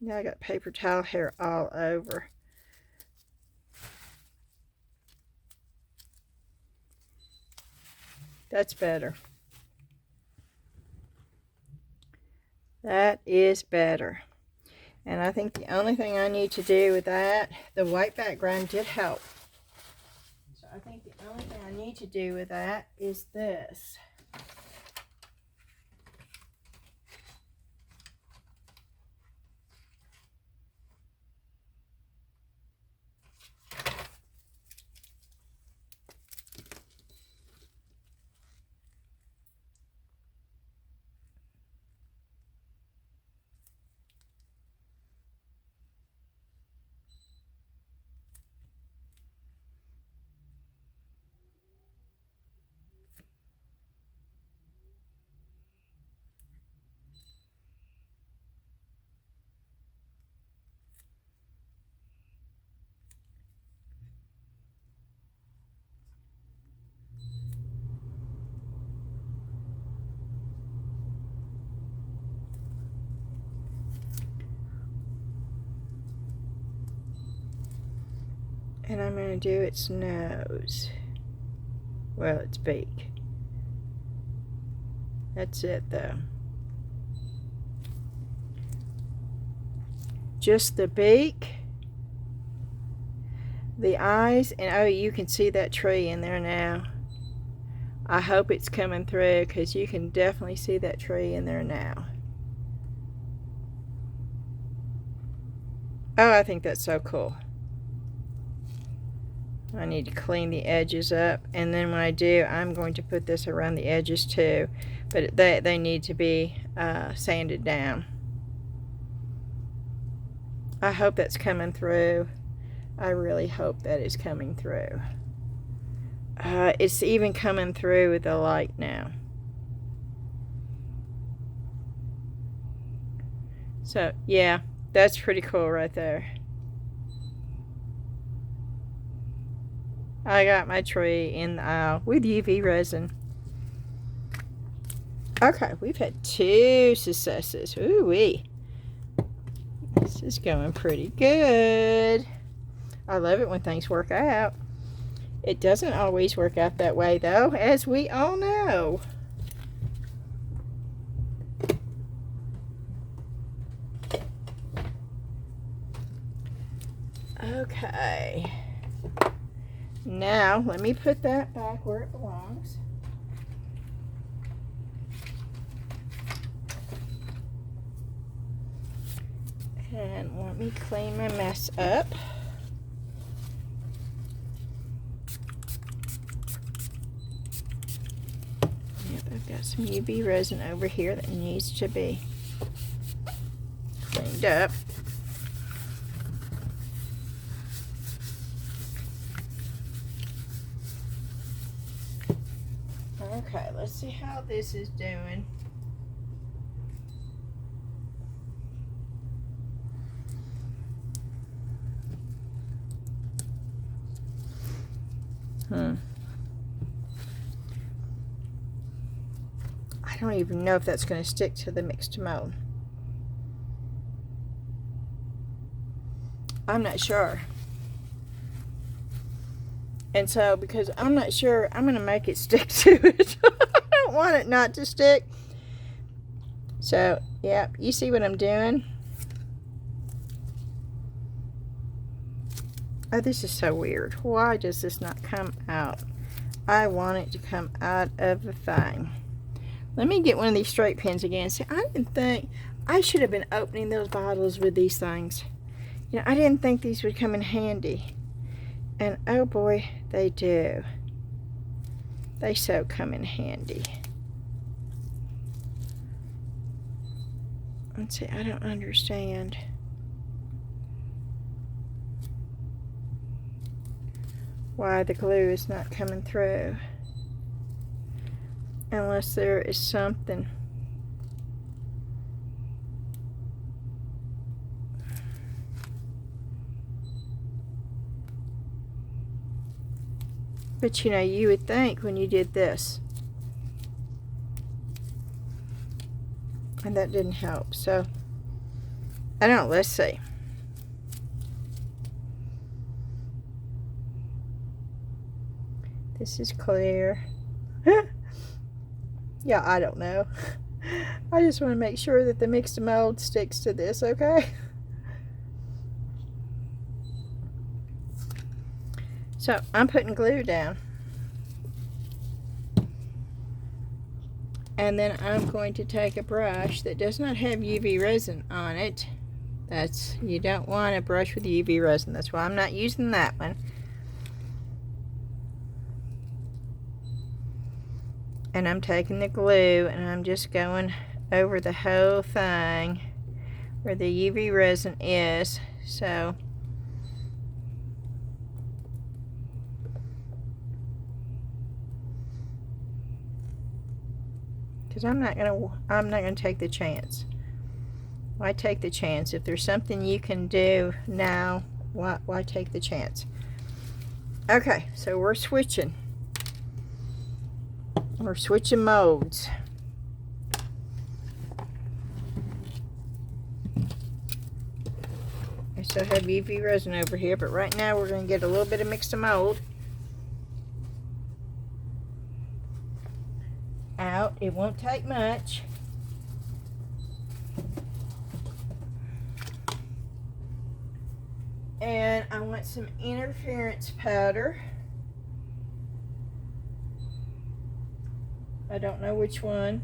Now I got paper towel hair all over. That's better. That is better. And I think the only thing I need to do with that, the white background did help. So I think the only thing I need to do with that is this. And I'm going to do its nose. Well, its beak. That's it, though. Just the beak, the eyes, and oh, you can see that tree in there now. I hope it's coming through, because you can definitely see that tree in there now. Oh, I think that's so cool. I need to clean the edges up, and then when I do, I'm going to put this around the edges too, but they need to be sanded down. I hope that's coming through. I really hope that is coming through. It's even coming through with the light now. So yeah, that's pretty cool right there. I got my tree in the aisle with UV resin. Okay, we've had 2 successes. Ooh-wee. This is going pretty good. I love it when things work out. It doesn't always work out that way, though, as we all know. Okay. Now, let me put that back where it belongs. And let me clean my mess up. Yep, I've got some UV resin over here that needs to be cleaned up. Okay, let's see how this is doing. I don't even know if that's going to stick to the Mix2Mold. I'm not sure. And so, because I'm not sure, I'm going to make it stick to it. I don't want it not to stick. So, yeah, you see what I'm doing? Oh, this is so weird. Why does this not come out? I want it to come out of the thing. Let me get one of these straight pins again. See, I didn't think, I should have been opening those bottles with these things. You know, I didn't think these would come in handy. And oh boy, they do. They so come in handy. Let's see, I don't understand. Why the glue is not coming through. Unless there is something. But you know, you would think when you did this. And that didn't help. So, I don't know, let's see. This is clear. Yeah, I don't know. I just want to make sure that the Mix2Mold sticks to this, okay? So I'm putting glue down. And then I'm going to take a brush that does not have UV resin on it. You don't want a brush with UV resin. That's why I'm not using that one. And I'm taking the glue and I'm just going over the whole thing where the UV resin is. So because I'm not gonna take the chance. Why take the chance? If there's something you can do now, why take the chance? Okay, so we're switching. We're switching modes. I still have UV resin over here, but right now we're going to get a little bit of Mix2Mold out. It won't take much. And I want some interference powder. I don't know which one.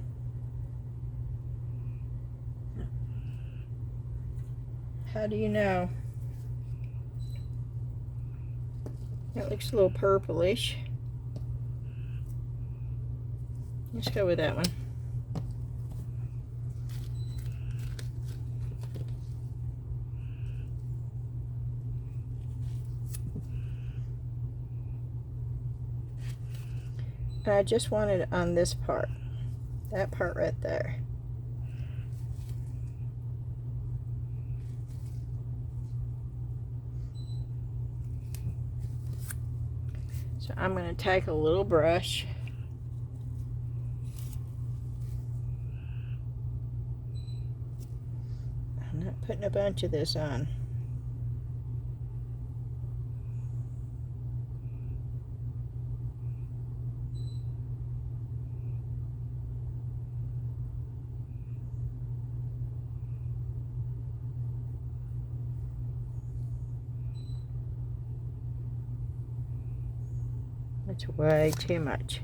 How do you know? It looks a little purplish. Let's go with that one. And I just want it on this part. That part right there. So I'm going to take a little brush. I'm not putting a bunch of this on. That's way too much.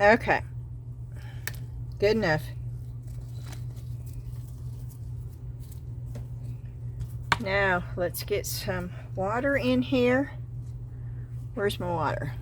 Okay, good enough. Now let's get some water in here. Where's my water?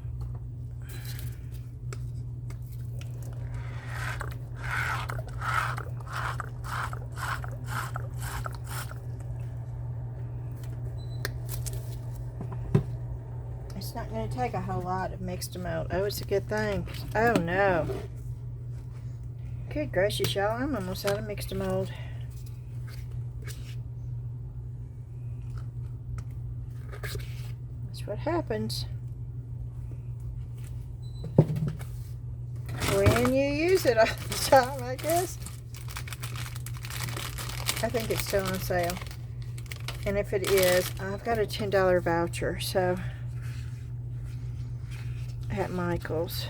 It's not going to take a whole lot of Mix2Mold. Oh, it's a good thing. Oh no. Good gracious, y'all. I'm almost out of Mix2Mold. That's what happens when you use it all the time, I guess. I think it's still on sale. And if it is, I've got a $10 voucher, so at Michael's.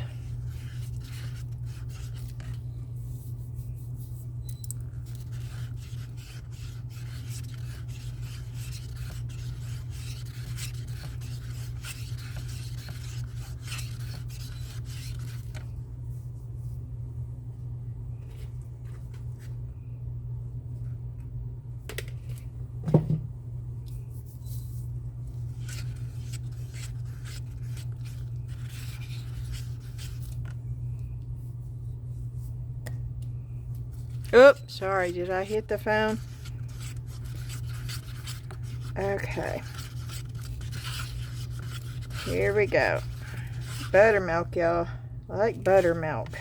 Oops, sorry, did I hit the phone? Okay. Here we go. Buttermilk, y'all. I like buttermilk.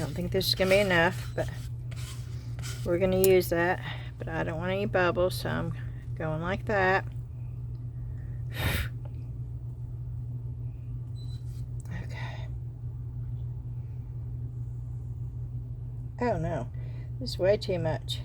don't think this is going to be enough, but we're going to use that. But I don't want any bubbles, so I'm going like that. Okay. Oh no, this is way too much.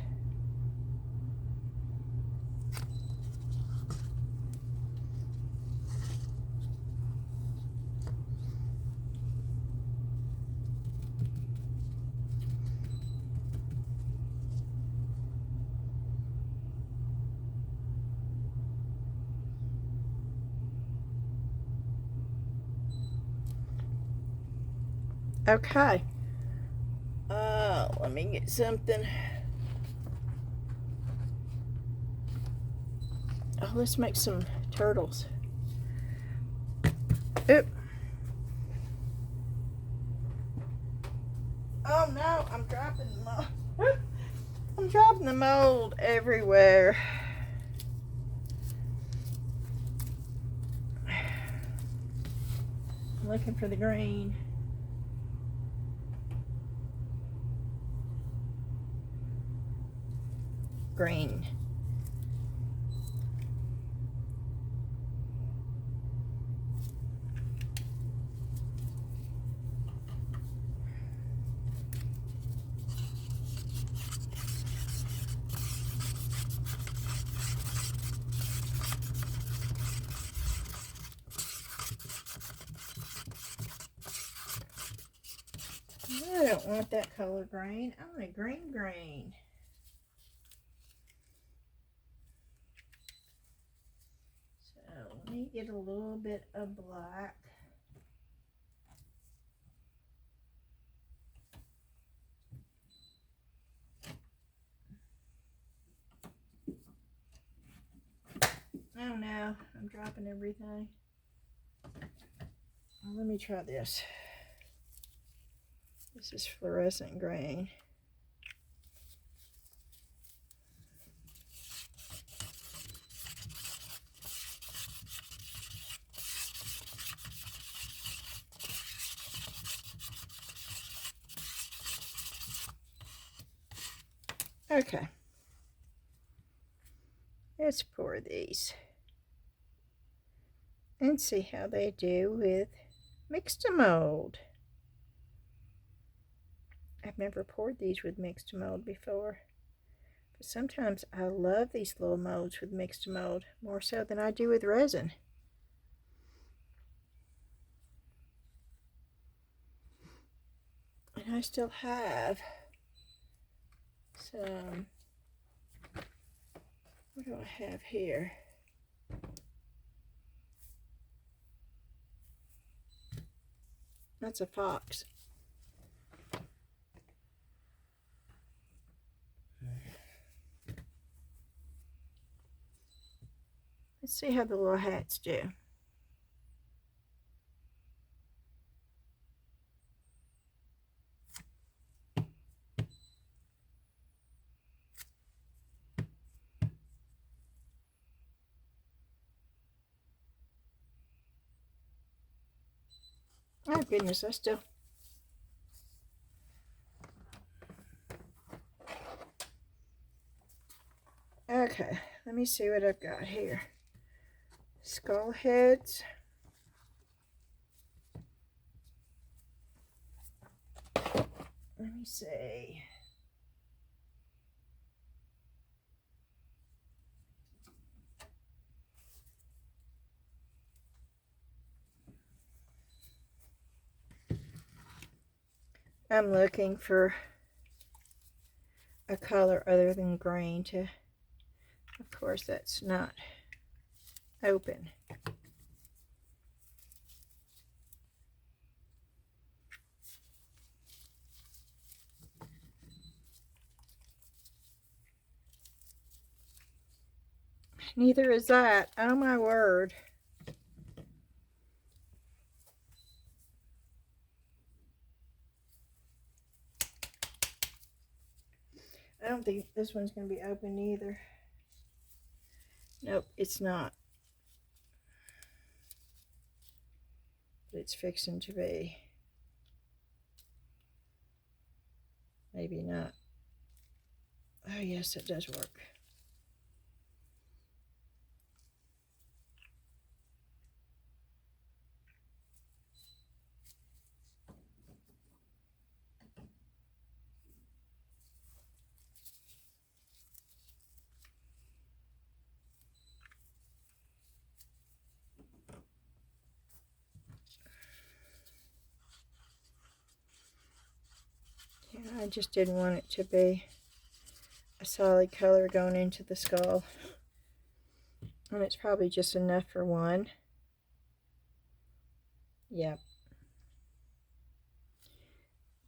Okay. Let me get something. Oh, let's make some turtles. Oop. Oh no, I'm dropping the mold. I'm dropping the mold everywhere. I'm looking for the green. Green. I don't want that color green. I want a green green. So let me get a little bit of black. Oh no, I'm dropping everything. Well, let me try this. This is fluorescent green. Okay. Let's pour these and see how they do with Mix2Mold. I've never poured these with Mix2Mold before, but sometimes I love these little molds with Mix2Mold more so than I do with resin. And I still have some, what do I have here? That's a fox. Let's see how the little hats do. Oh goodness, I still... Okay, let me see what I've got here. Skull heads. Let me see. I'm looking for a color other than green to, of course that's not open. Neither is that. Oh my word. I don't think this one's going to be open either. Nope, it's not. But it's fixing to be. Maybe not. Oh yes, it does work. Yeah, I just didn't want it to be a solid color going into the skull. And it's probably just enough for one. Yep.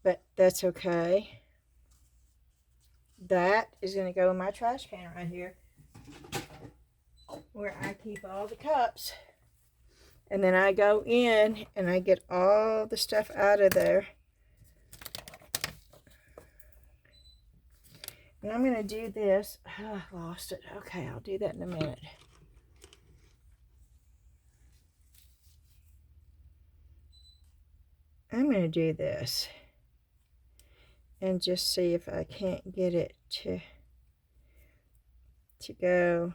But that's okay. That is going to go in my trash can right here, where I keep all the cups. And then I go in and I get all the stuff out of there. And I'm going to do this. Oh, I lost it. Okay, I'll do that in a minute. I'm going to do this and just see if I can't get it to go.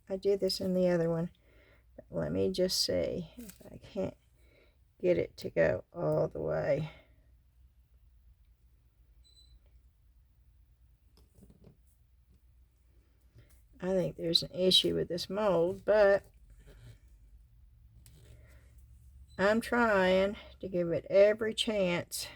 I did this in the other one, but let me just see if I can't get it to go all the way. I think there's an issue with this mold, but I'm trying to give it every chance.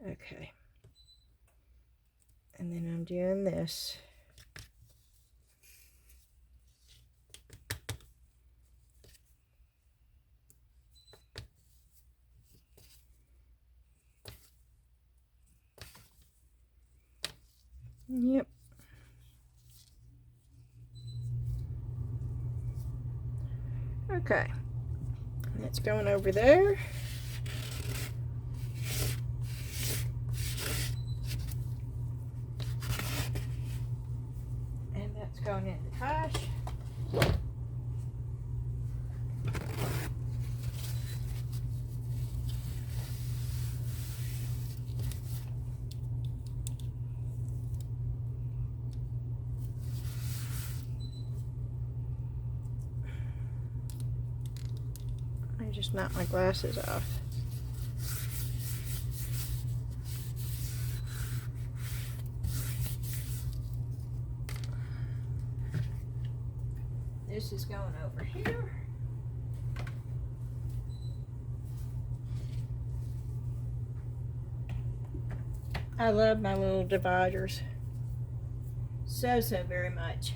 Okay. And then I'm doing this. Yep. Okay. That's going over there. And that's going in the trash. I just knocked my glasses off. This is going over here. I love my little dividers so very much.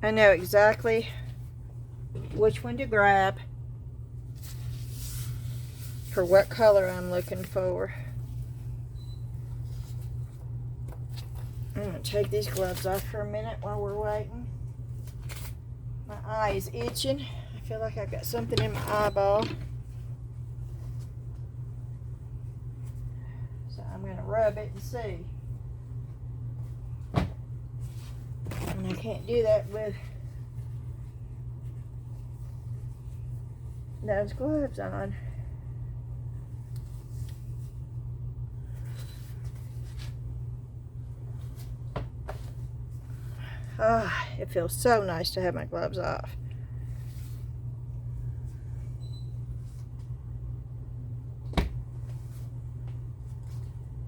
I know exactly which one to grab for what color I'm looking for. I'm going to take these gloves off for a minute while we're waiting. My eye is itching. I feel like I've got something in my eyeball. So I'm going to rub it and see. And I can't do that with those gloves on. Ah, it feels so nice to have my gloves off.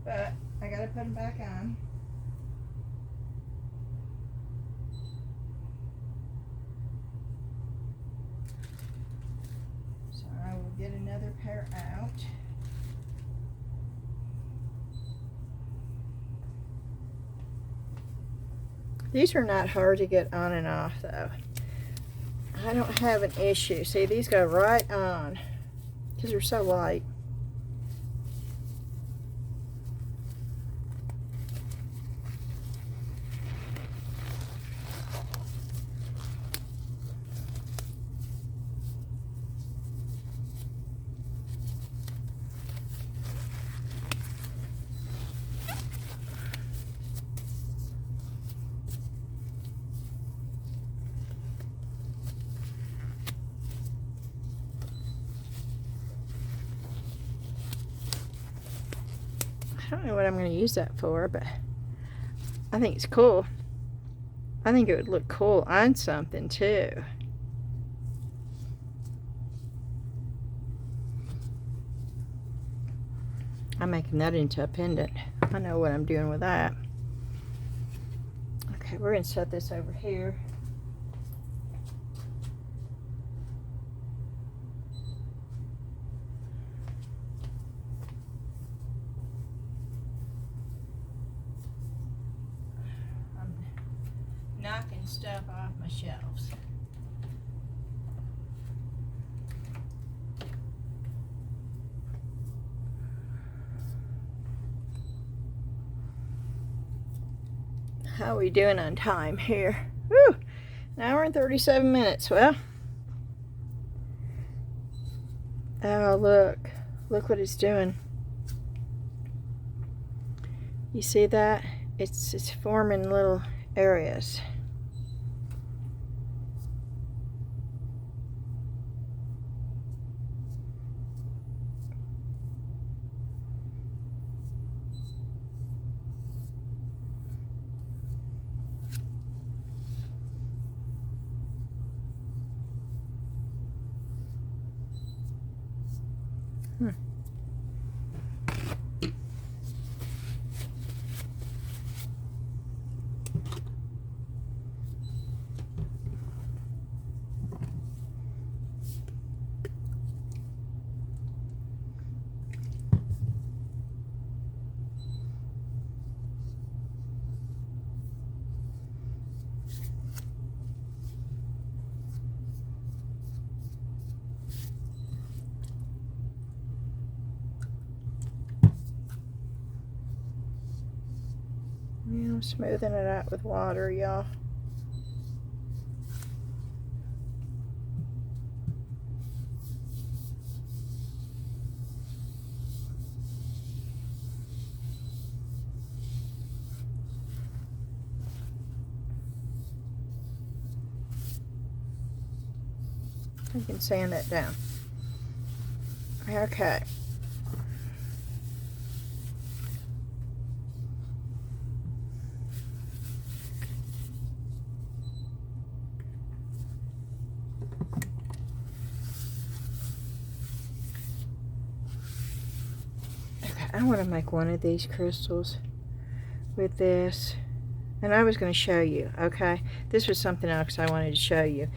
But I gotta put them back on. So I will get another pair out. These are not hard to get on and off though. I don't have an issue. See, these go right on because they're so light. I don't know what I'm going to use that for, but I think it's cool. I think it would look cool on something too. I'm making that into a pendant. I know what I'm doing with that. Okay, we're going to set this over here. I'm knocking stuff off my shelves. How are we doing on time here? Woo! An hour and 37 minutes. Well, oh look what it's doing. You see that? It's forming little areas. Yeah, I'm smoothing it out with water, y'all. I can sand that down. Okay. I want to make one of these crystals with this, and I was going to show you. Okay, this was something else I wanted to show you.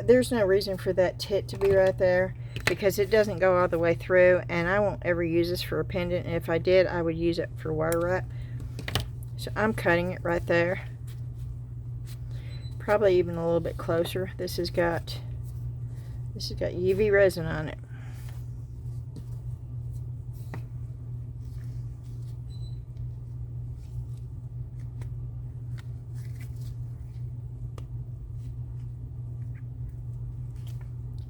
There's no reason for that tit to be right there because it doesn't go all the way through, and I won't ever use this for a pendant, and if I did, I would use it for wire wrap. So I'm cutting it right there, probably even a little bit closer. This has got UV resin on it.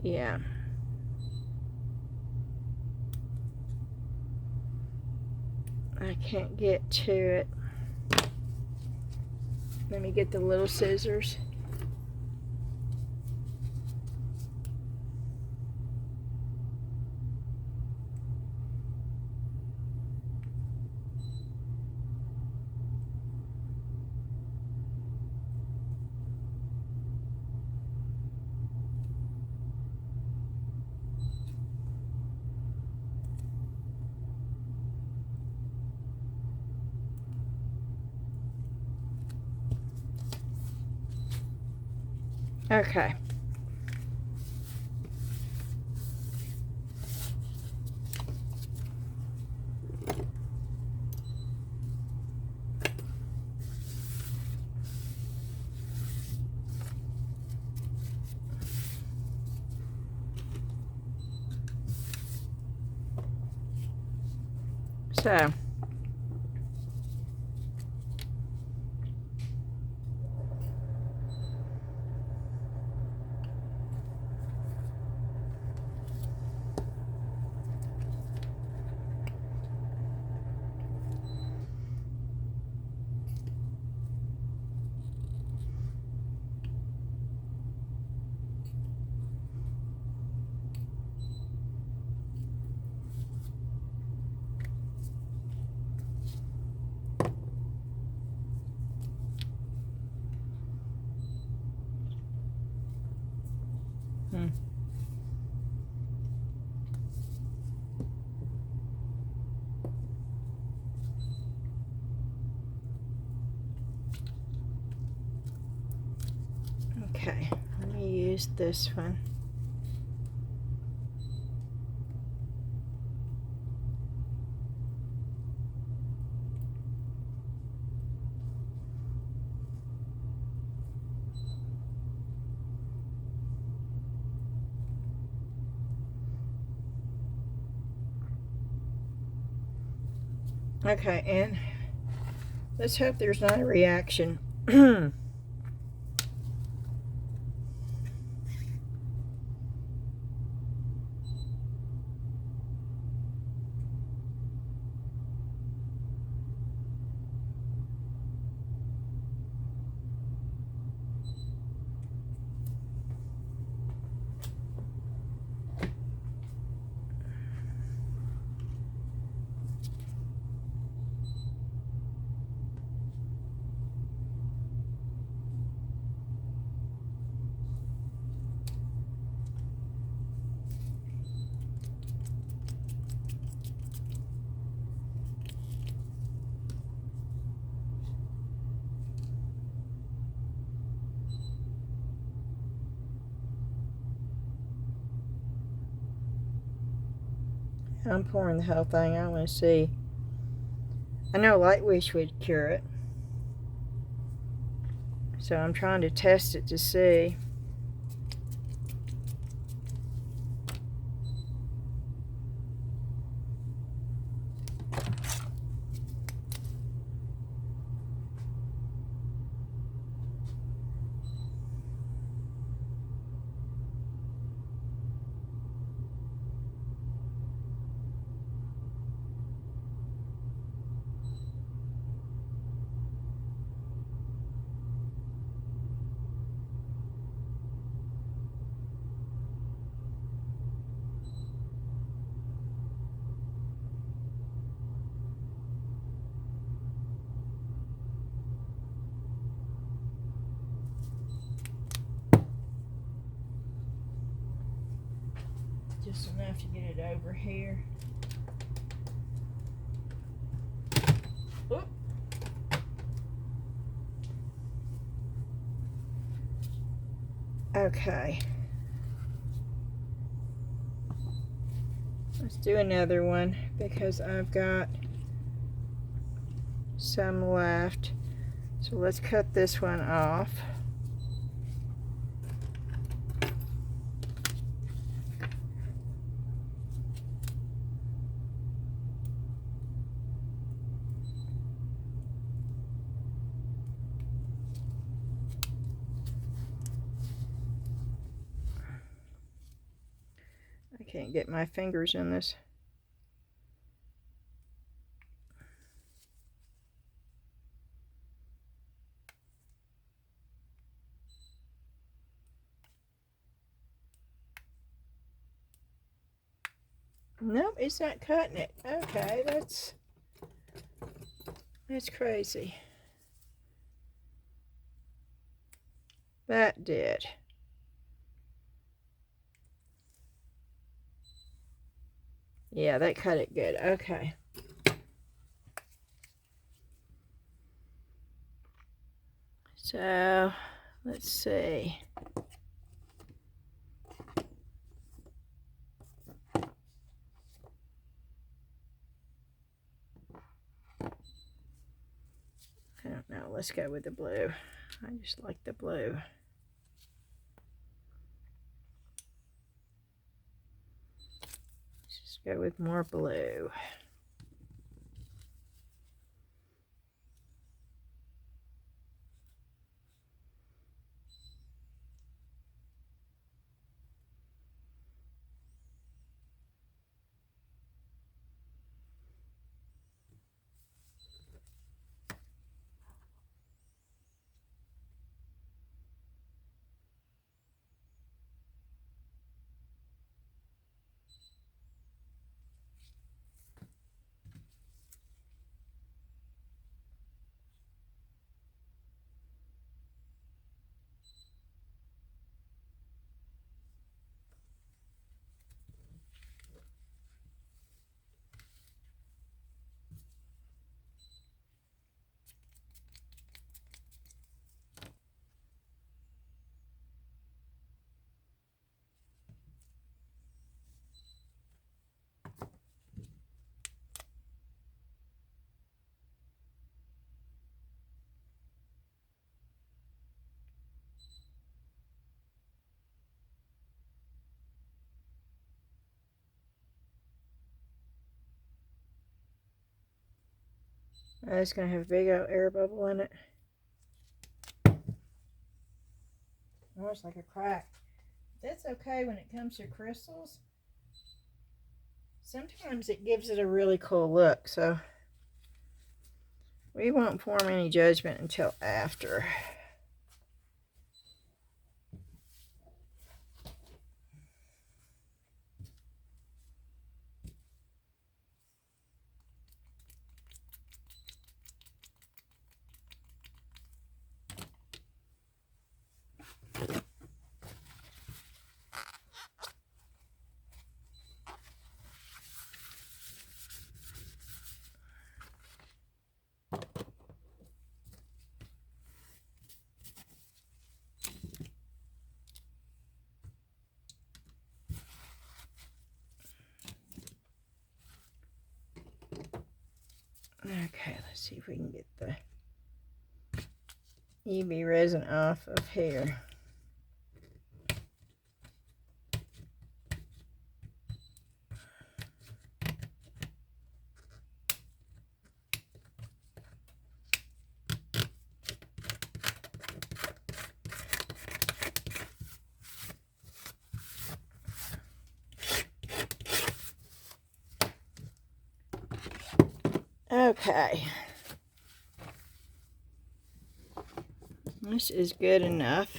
Yeah. I can't get to it. Let me get the little scissors. Okay. So, Okay, let me use this one. Okay, and let's hope there's not a reaction. I'm pouring the whole thing. I want to see. I know Lightwish would cure it, so I'm trying to test it to see. Just enough to get it over here. Oop. Okay. Let's do another one because I've got some left. So let's cut this one off. I can't get my fingers in this. Nope, it's not cutting it. Okay, that's crazy. That did. Yeah, that cut it good. Okay. So, let's see. I don't know. Let's go with the blue. I just like the blue. Let's just go with more blue. It's going to have a big old air bubble in it. Oh, it's like a crack. That's okay when it comes to crystals. Sometimes it gives it a really cool look, so we won't form any judgment until after. Okay, let's see if we can get the UV resin off of here. Okay. This is good enough.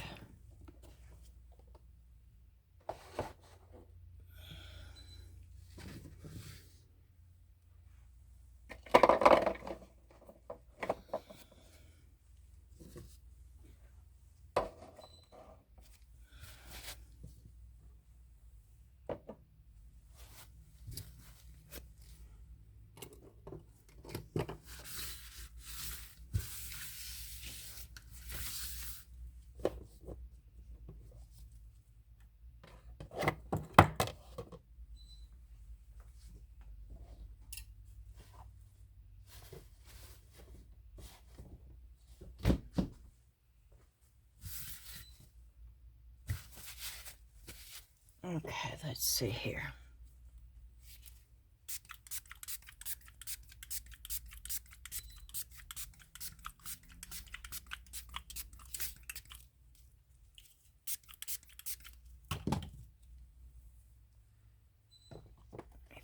Okay, let's see here.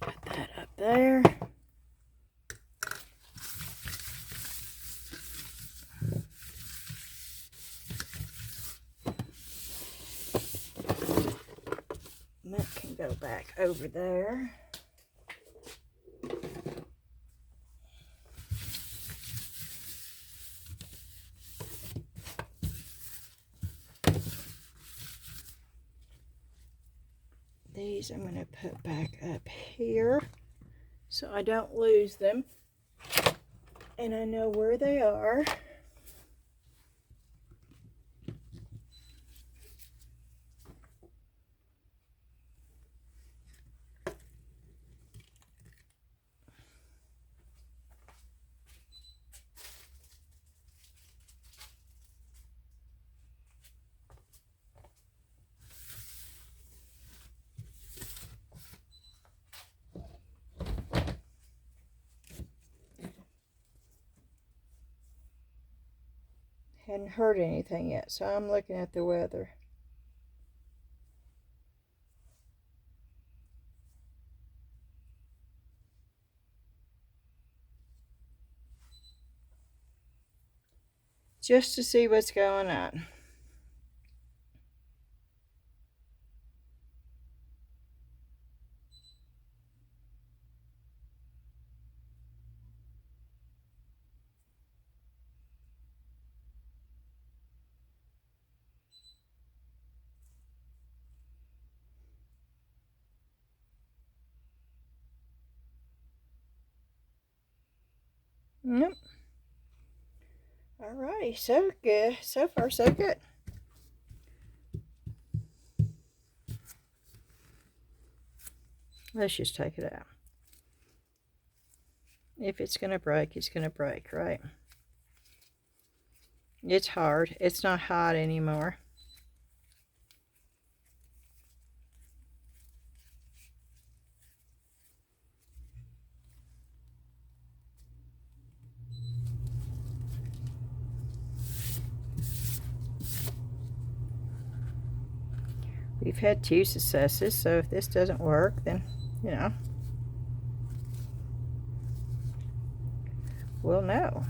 Put that up there. That can go back over there. These I'm going to put back up here so I don't lose them and I know where they are. Hadn't heard anything yet, so I'm looking at the weather. Just to see what's going on. Yep. Alrighty, so good. So far, so good. Let's just take it out. If it's going to break, it's going to break, right? It's hard. It's not hot anymore. We've had 2 successes, so if this doesn't work, then, you know, we'll know.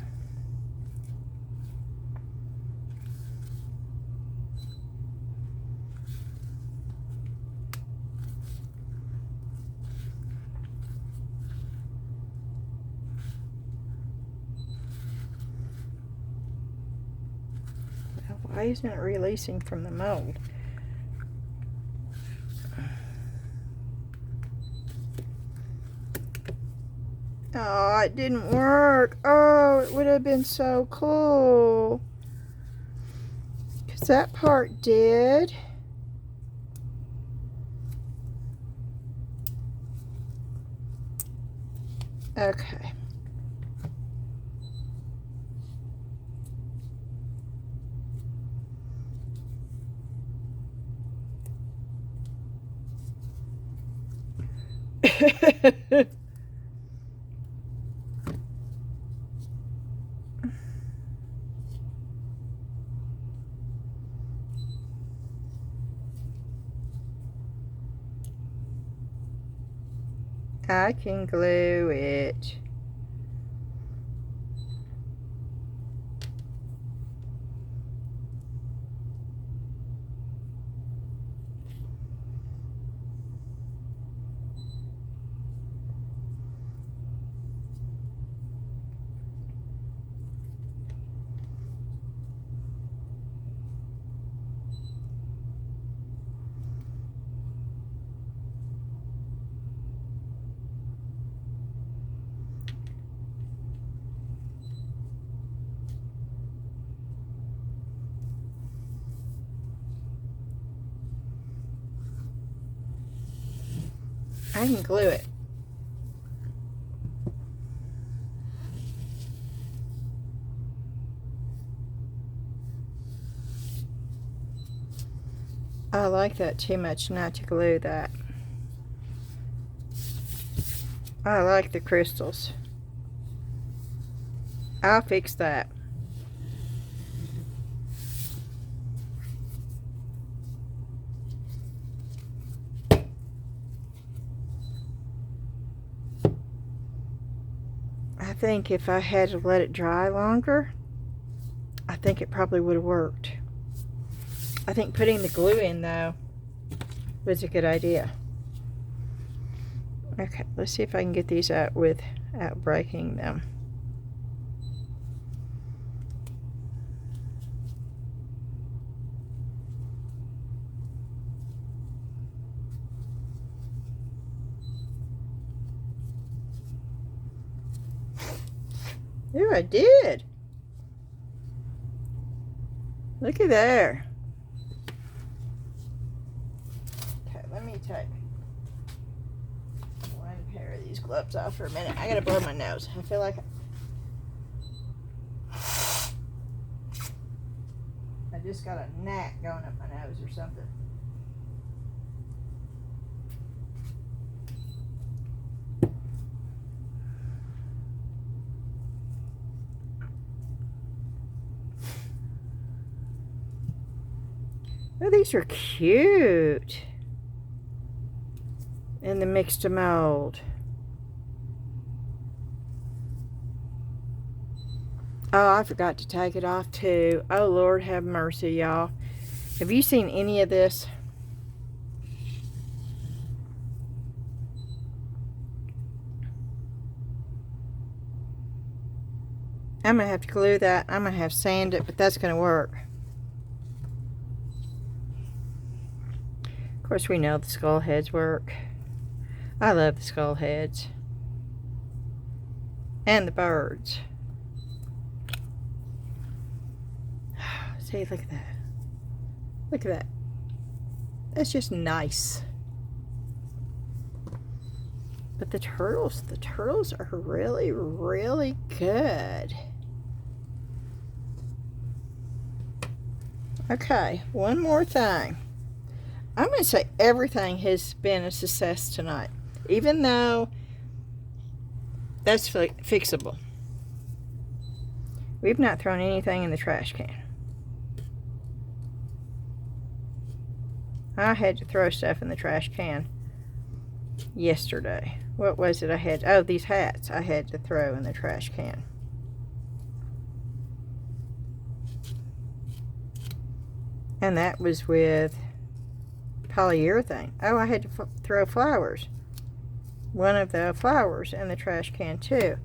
Why isn't it releasing from the mold? Oh, it didn't work. Oh, it would have been so cool. Because that part did. Okay. I can glue it. I can glue it. I like that too much not to glue that. I like the crystals. I'll fix that. I think if I had to let it dry longer, I think it probably would have worked. I think putting the glue in, though, was a good idea. Okay, let's see if I can get these out without breaking them. Ooh, I did. Look at there. Okay, let me take one pair of these gloves off for a minute. I gotta blow my nose. I feel like I just got a gnat going up my nose or something. Oh, these are cute. In the Mix2Mold. Oh, I forgot to take it off too. Oh, Lord have mercy, y'all. Have you seen any of this? I'm going to have to glue that. I'm going to have to sand it, but that's going to work. Of course, we know the skull heads work. I love the skull heads. And the birds. See, look at that. Look at that. That's just nice. But the turtles are really, really good. Okay, one more thing. I'm going to say everything has been a success tonight, even though that's fixable. We've not thrown anything in the trash can. I had to throw stuff in the trash can yesterday. What was it I had? Oh, these hats I had to throw in the trash can. And that was with polyurethane. Oh, I had to throw flowers. One of the flowers in the trash can too.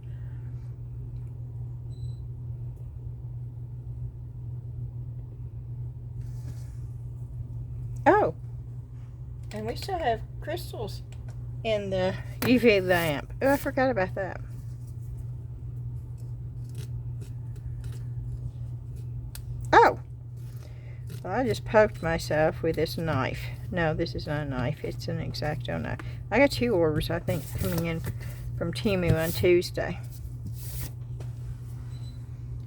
Oh, and we still have crystals in the UV lamp. Oh, I forgot about that. Oh, well, I just poked myself with this knife. No, this is not a knife. It's an X-Acto knife. I got 2 orders, I think, coming in from Temu on Tuesday.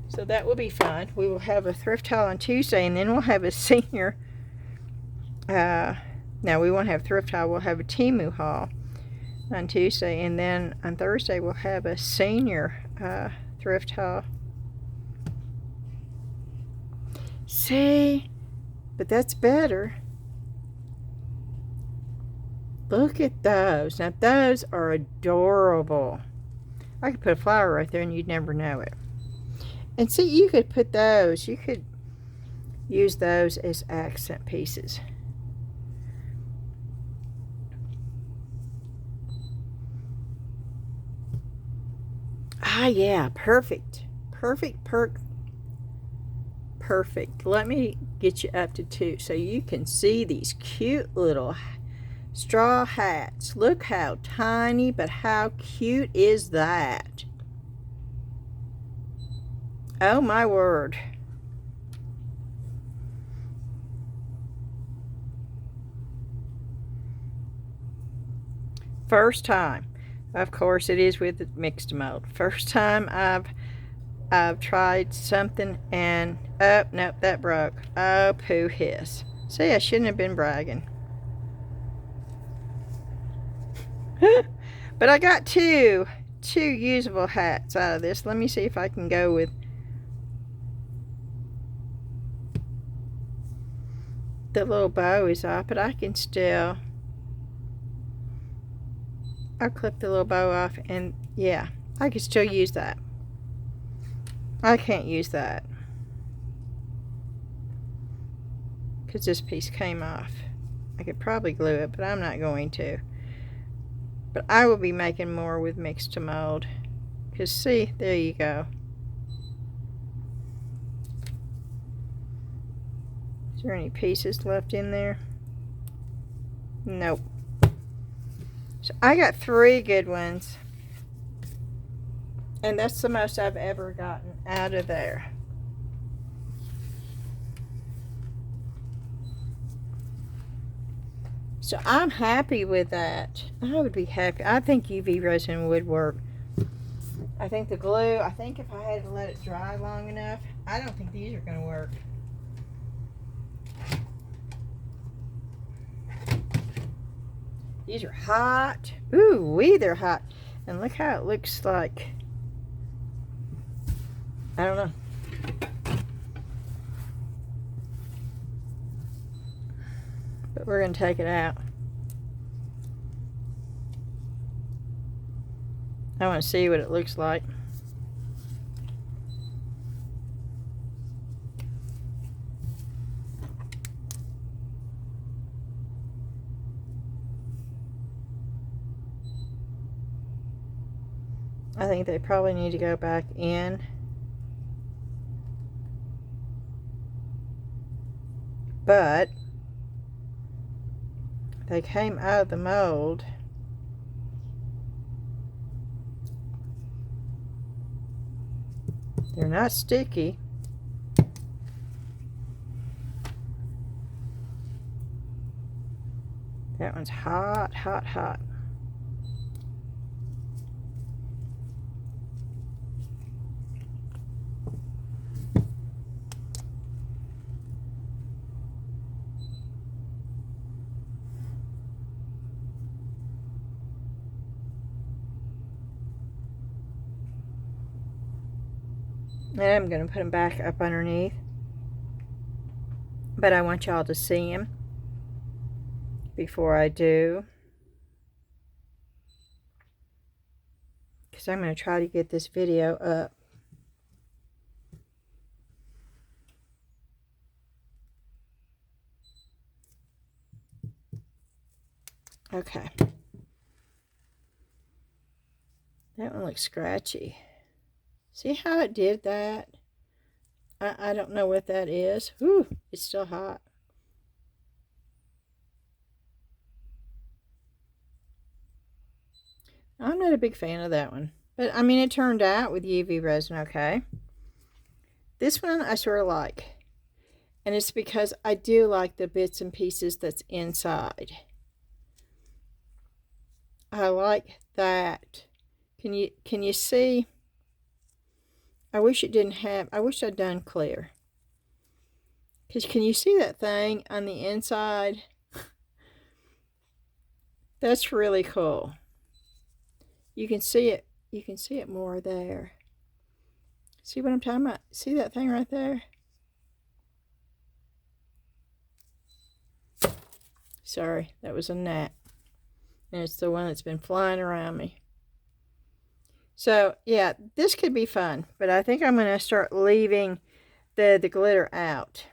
So that will be fun. We will have a thrift haul on Tuesday, and then we'll have a senior... no, we won't have thrift haul. We'll have a Temu haul on Tuesday, and then on Thursday we'll have a senior thrift haul. See? But that's better. Look at those. Now those are adorable. I could put a flower right there and you'd never know it. And see, you could put those, you could use those as accent pieces. Ah, yeah, perfect. Perfect. Let me get you up to 2 so you can see these cute little straw hats. Look how tiny, but how cute is that? Oh my word. First time. Of course it is with Mix2Mold. First time I've tried something and oh nope, that broke. Oh poo hiss. See, I shouldn't have been bragging. But I got two usable hats out of this. Let me see if I can go with the little bow is off, but I can still, I'll clip the little bow off, and yeah, I can still use that. I can't use that because this piece came off. I could probably glue it, but I'm not going to. But I will be making more with Mix2Mold. Because see, there you go. Is there any pieces left in there? Nope. So I got 3 good ones. And that's the most I've ever gotten out of there. So I'm happy with that. I would be happy. I think UV resin would work. I think the glue, I think if I had to let it dry long enough, I don't think these are going to work. These are hot. Ooh wee, they're hot. And look how it looks like. I don't know. But we're going to take it out. I want to see what it looks like. I think they probably need to go back in. But they came out of the mold. They're not sticky. That one's hot, hot, hot. And I'm going to put them back up underneath. But I want y'all to see them. before I do, because I'm going to try to get this video up. Okay. That one looks scratchy. See how it did that? I don't know what that is. Ooh, it's still hot. I'm not a big fan of that one. But, I mean, it turned out with UV resin, okay. This one I sort of like. And it's because I do like the bits and pieces that's inside. I like that. Can you see? I wish it didn't have, I wish I'd done clear. Because can you see that thing on the inside? That's really cool. You can see it more there. See what I'm talking about? See that thing right there? Sorry, that was a gnat. And it's the one that's been flying around me. So, yeah, this could be fun. But I think I'm going to start leaving the glitter out.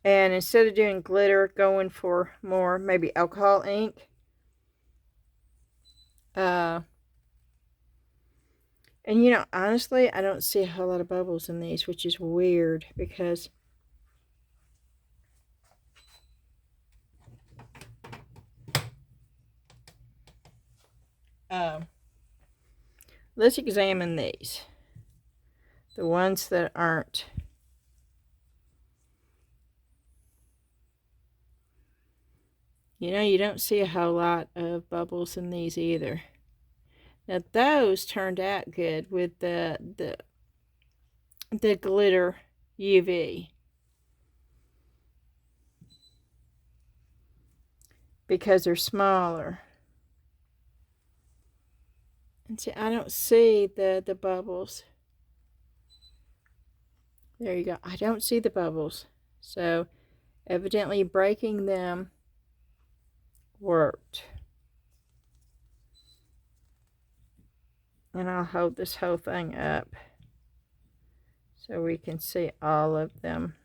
And instead of doing glitter, going for more maybe alcohol ink. And you know, honestly, I don't see a whole lot of bubbles in these, which is weird because let's examine these. The ones that aren't. You know, you don't see a whole lot of bubbles in these either. Now those turned out good with the glitter UV. Because they're smaller. And see, I don't see the bubbles. There you go. I don't see the bubbles. So evidently breaking them worked. And I'll hold this whole thing up so we can see all of them.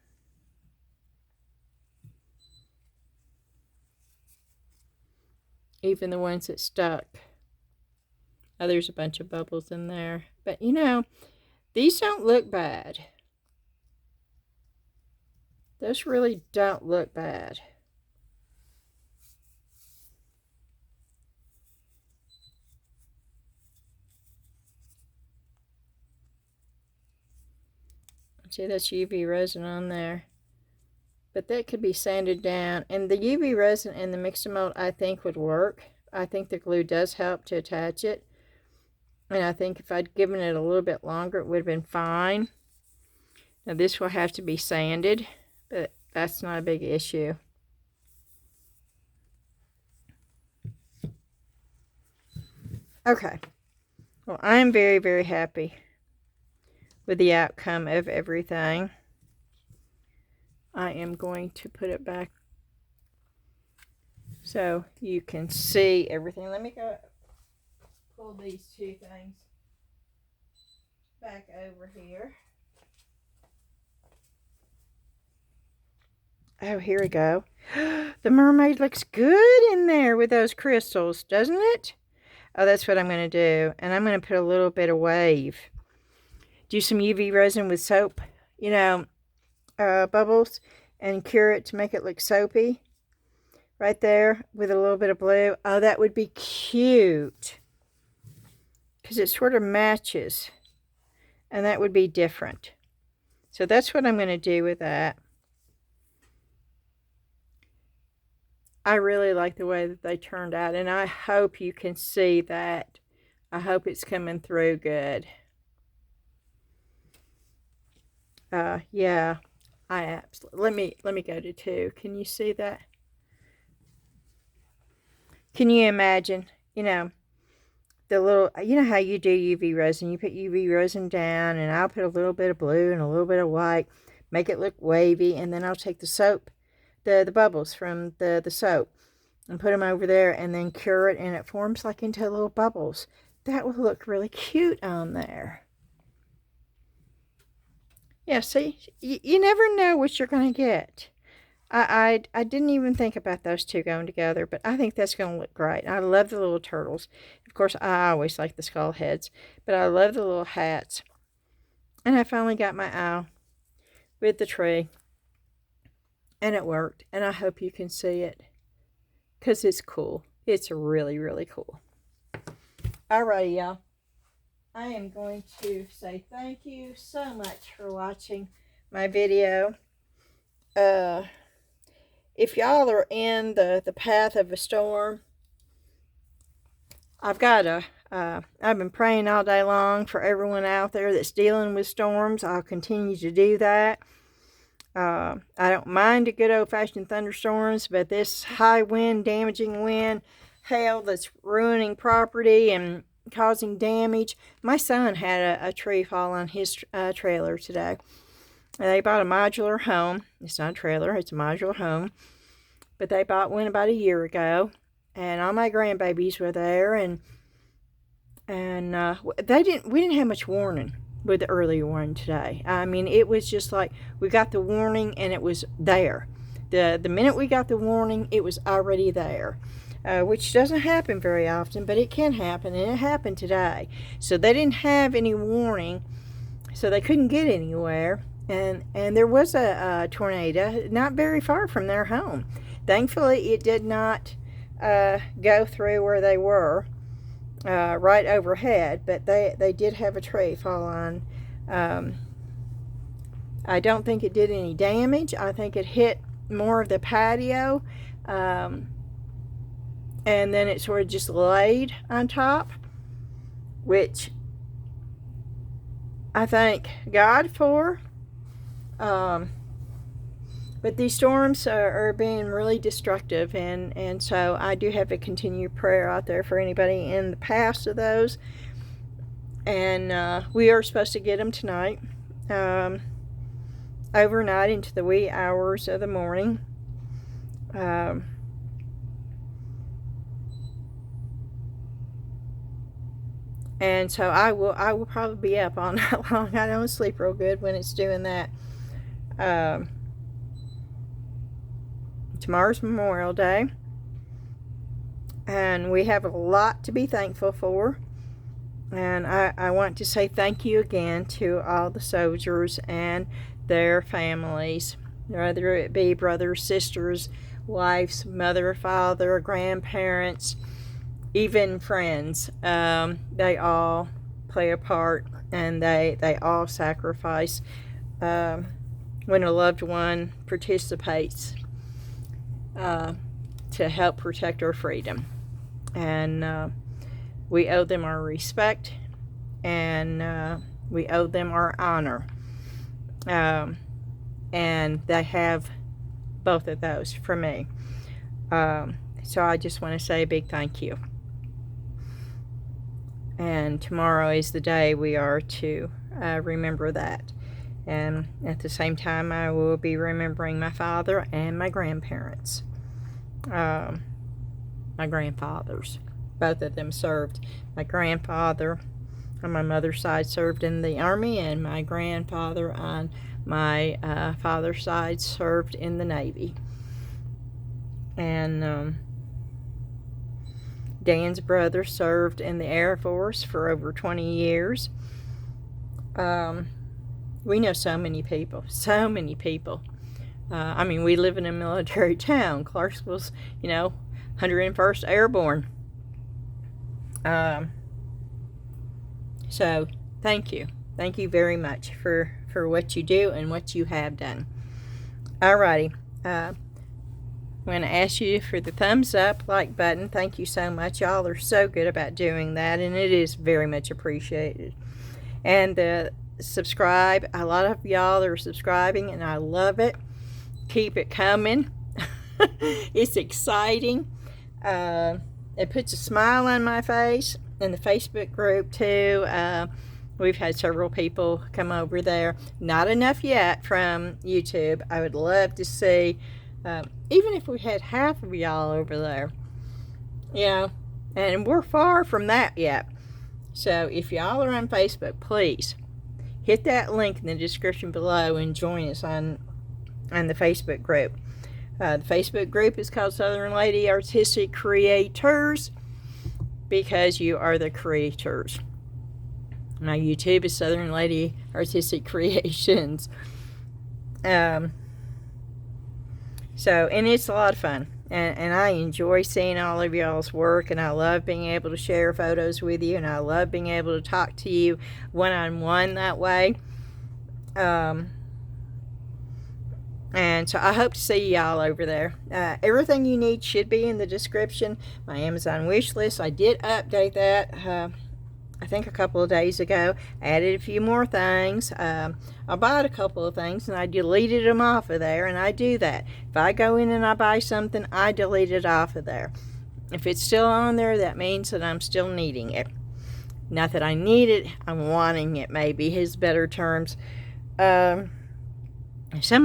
Even the ones that stuck. Oh, there's a bunch of bubbles in there. But you know, these don't look bad. Those really don't look bad. See, that's UV resin on there. But that could be sanded down. And the UV resin and the Mix2Mold, I think, would work. I think the glue does help to attach it. And I think if I'd given it a little bit longer, it would have been fine. Now, this will have to be sanded, but that's not a big issue. Okay. Well, I'm very, very happy with the outcome of everything. I am going to put it back so you can see everything. Let me go pull these two things back over here. Oh, here we go. The mermaid looks good in there with those crystals, doesn't it? Oh, that's what I'm going to do. And I'm going to put a little bit of wave. Do some UV resin with soap, you know, bubbles, and cure it to make it look soapy. Right there with a little bit of blue. Oh, that would be cute. Because it sort of matches. And that would be different. So that's what I'm going to do with that. I really like the way that they turned out. And I hope you can see that. I hope it's coming through good. Yeah. I absolutely. Let me go to 2. Can you see that? Can you imagine, you know, the little, you know how you do UV resin? You put UV resin down, and I'll put a little bit of blue and a little bit of white, make it look wavy, and then I'll take the soap, the bubbles from the soap, and put them over there and then cure it, and it forms like into little bubbles. That would look really cute on there. Yeah, see, you never know what you're going to get. I didn't even think about those two going together, but I think that's going to look great. I love the little turtles. Of course, I always like the skull heads, but I love the little hats. And I finally got my owl with the tree, and it worked. And I hope you can see it, because it's cool. It's really, really cool. Alrighty, y'all. I am going to say thank you so much for watching my video. If y'all are in the path of a storm, I've been praying all day long for everyone out there that's dealing with storms. I'll continue to do that. I don't mind a good old-fashioned thunderstorms, but this high wind, damaging wind, hail that's ruining property and causing damage. My son had a tree fall on his trailer today. They bought a modular home. It's not a trailer, it's a modular home. But they bought one about a year ago. And all my grandbabies were there. And we didn't have much warning with the early warning today. I mean, it was just like we got the warning and it was there. The minute we got the warning, it was already there. Which doesn't happen very often, but it can happen, and it happened today. So they didn't have any warning, so they couldn't get anywhere. And there was a tornado not very far from their home. Thankfully, it did not go through where they were, right overhead, but they did have a tree fall on. I don't think it did any damage. I think it hit more of the patio, and then it sort of just laid on top, which I thank God for. But these storms are being really destructive, and so I do have a continued prayer out there for anybody in the past of those. And we are supposed to get them tonight, overnight into the wee hours of the morning. And so I will probably be up all night long. I don't sleep real good when it's doing that. Tomorrow's Memorial Day, and we have a lot to be thankful for. And I want to say thank you again to all the soldiers and their families, whether it be brothers, sisters, wives, mother, father, grandparents, even friends. They all play a part, and they all sacrifice when a loved one participates to help protect our freedom. And we owe them our respect, and we owe them our honor. And they have both of those for me. So I just want to say a big thank you. And tomorrow is the day we are to remember that. And at the same time, I will be remembering my father and my grandparents. My grandfathers. Both of them served. My grandfather on my mother's side served in the Army, and my grandfather on my father's side served in the Navy. And Dan's brother served in the Air Force for over 20 years. We know so many people. So many people. I mean, we live in a military town. Clarksville's, 101st Airborne. So, thank you. Thank you very much for what you do and what you have done. Alrighty. I'm going to ask you for the thumbs up, like button. Thank you so much. Y'all are so good about doing that, and it is very much appreciated. And the subscribe. A lot of y'all are subscribing, and I love it. Keep it coming. It's exciting. It puts a smile on my face. In the Facebook group too, we've had several people come over there. Not enough yet from YouTube. I would love to see, even if we had half of y'all over there, you know, and we're far from that yet. So if y'all are on Facebook, please hit that link in the description below and join us on the Facebook group. The Facebook group is called Southern Lady Artistic Creators because you are the creators. My YouTube is Southern Lady Artistic Creations. And it's a lot of fun. And I enjoy seeing all of y'all's work, and I love being able to share photos with you, and I love being able to talk to you one-on-one that way. And so I hope to see y'all over there. Everything you need should be in the description. My Amazon wish list, I did update that I think a couple of days ago. Added a few more things. I bought a couple of things and I deleted them off of there, and I do that. If I go in and I buy something, I delete it off of there. If it's still on there, that means that I'm still needing it. Not that I need it, I'm wanting it, maybe is better terms. Some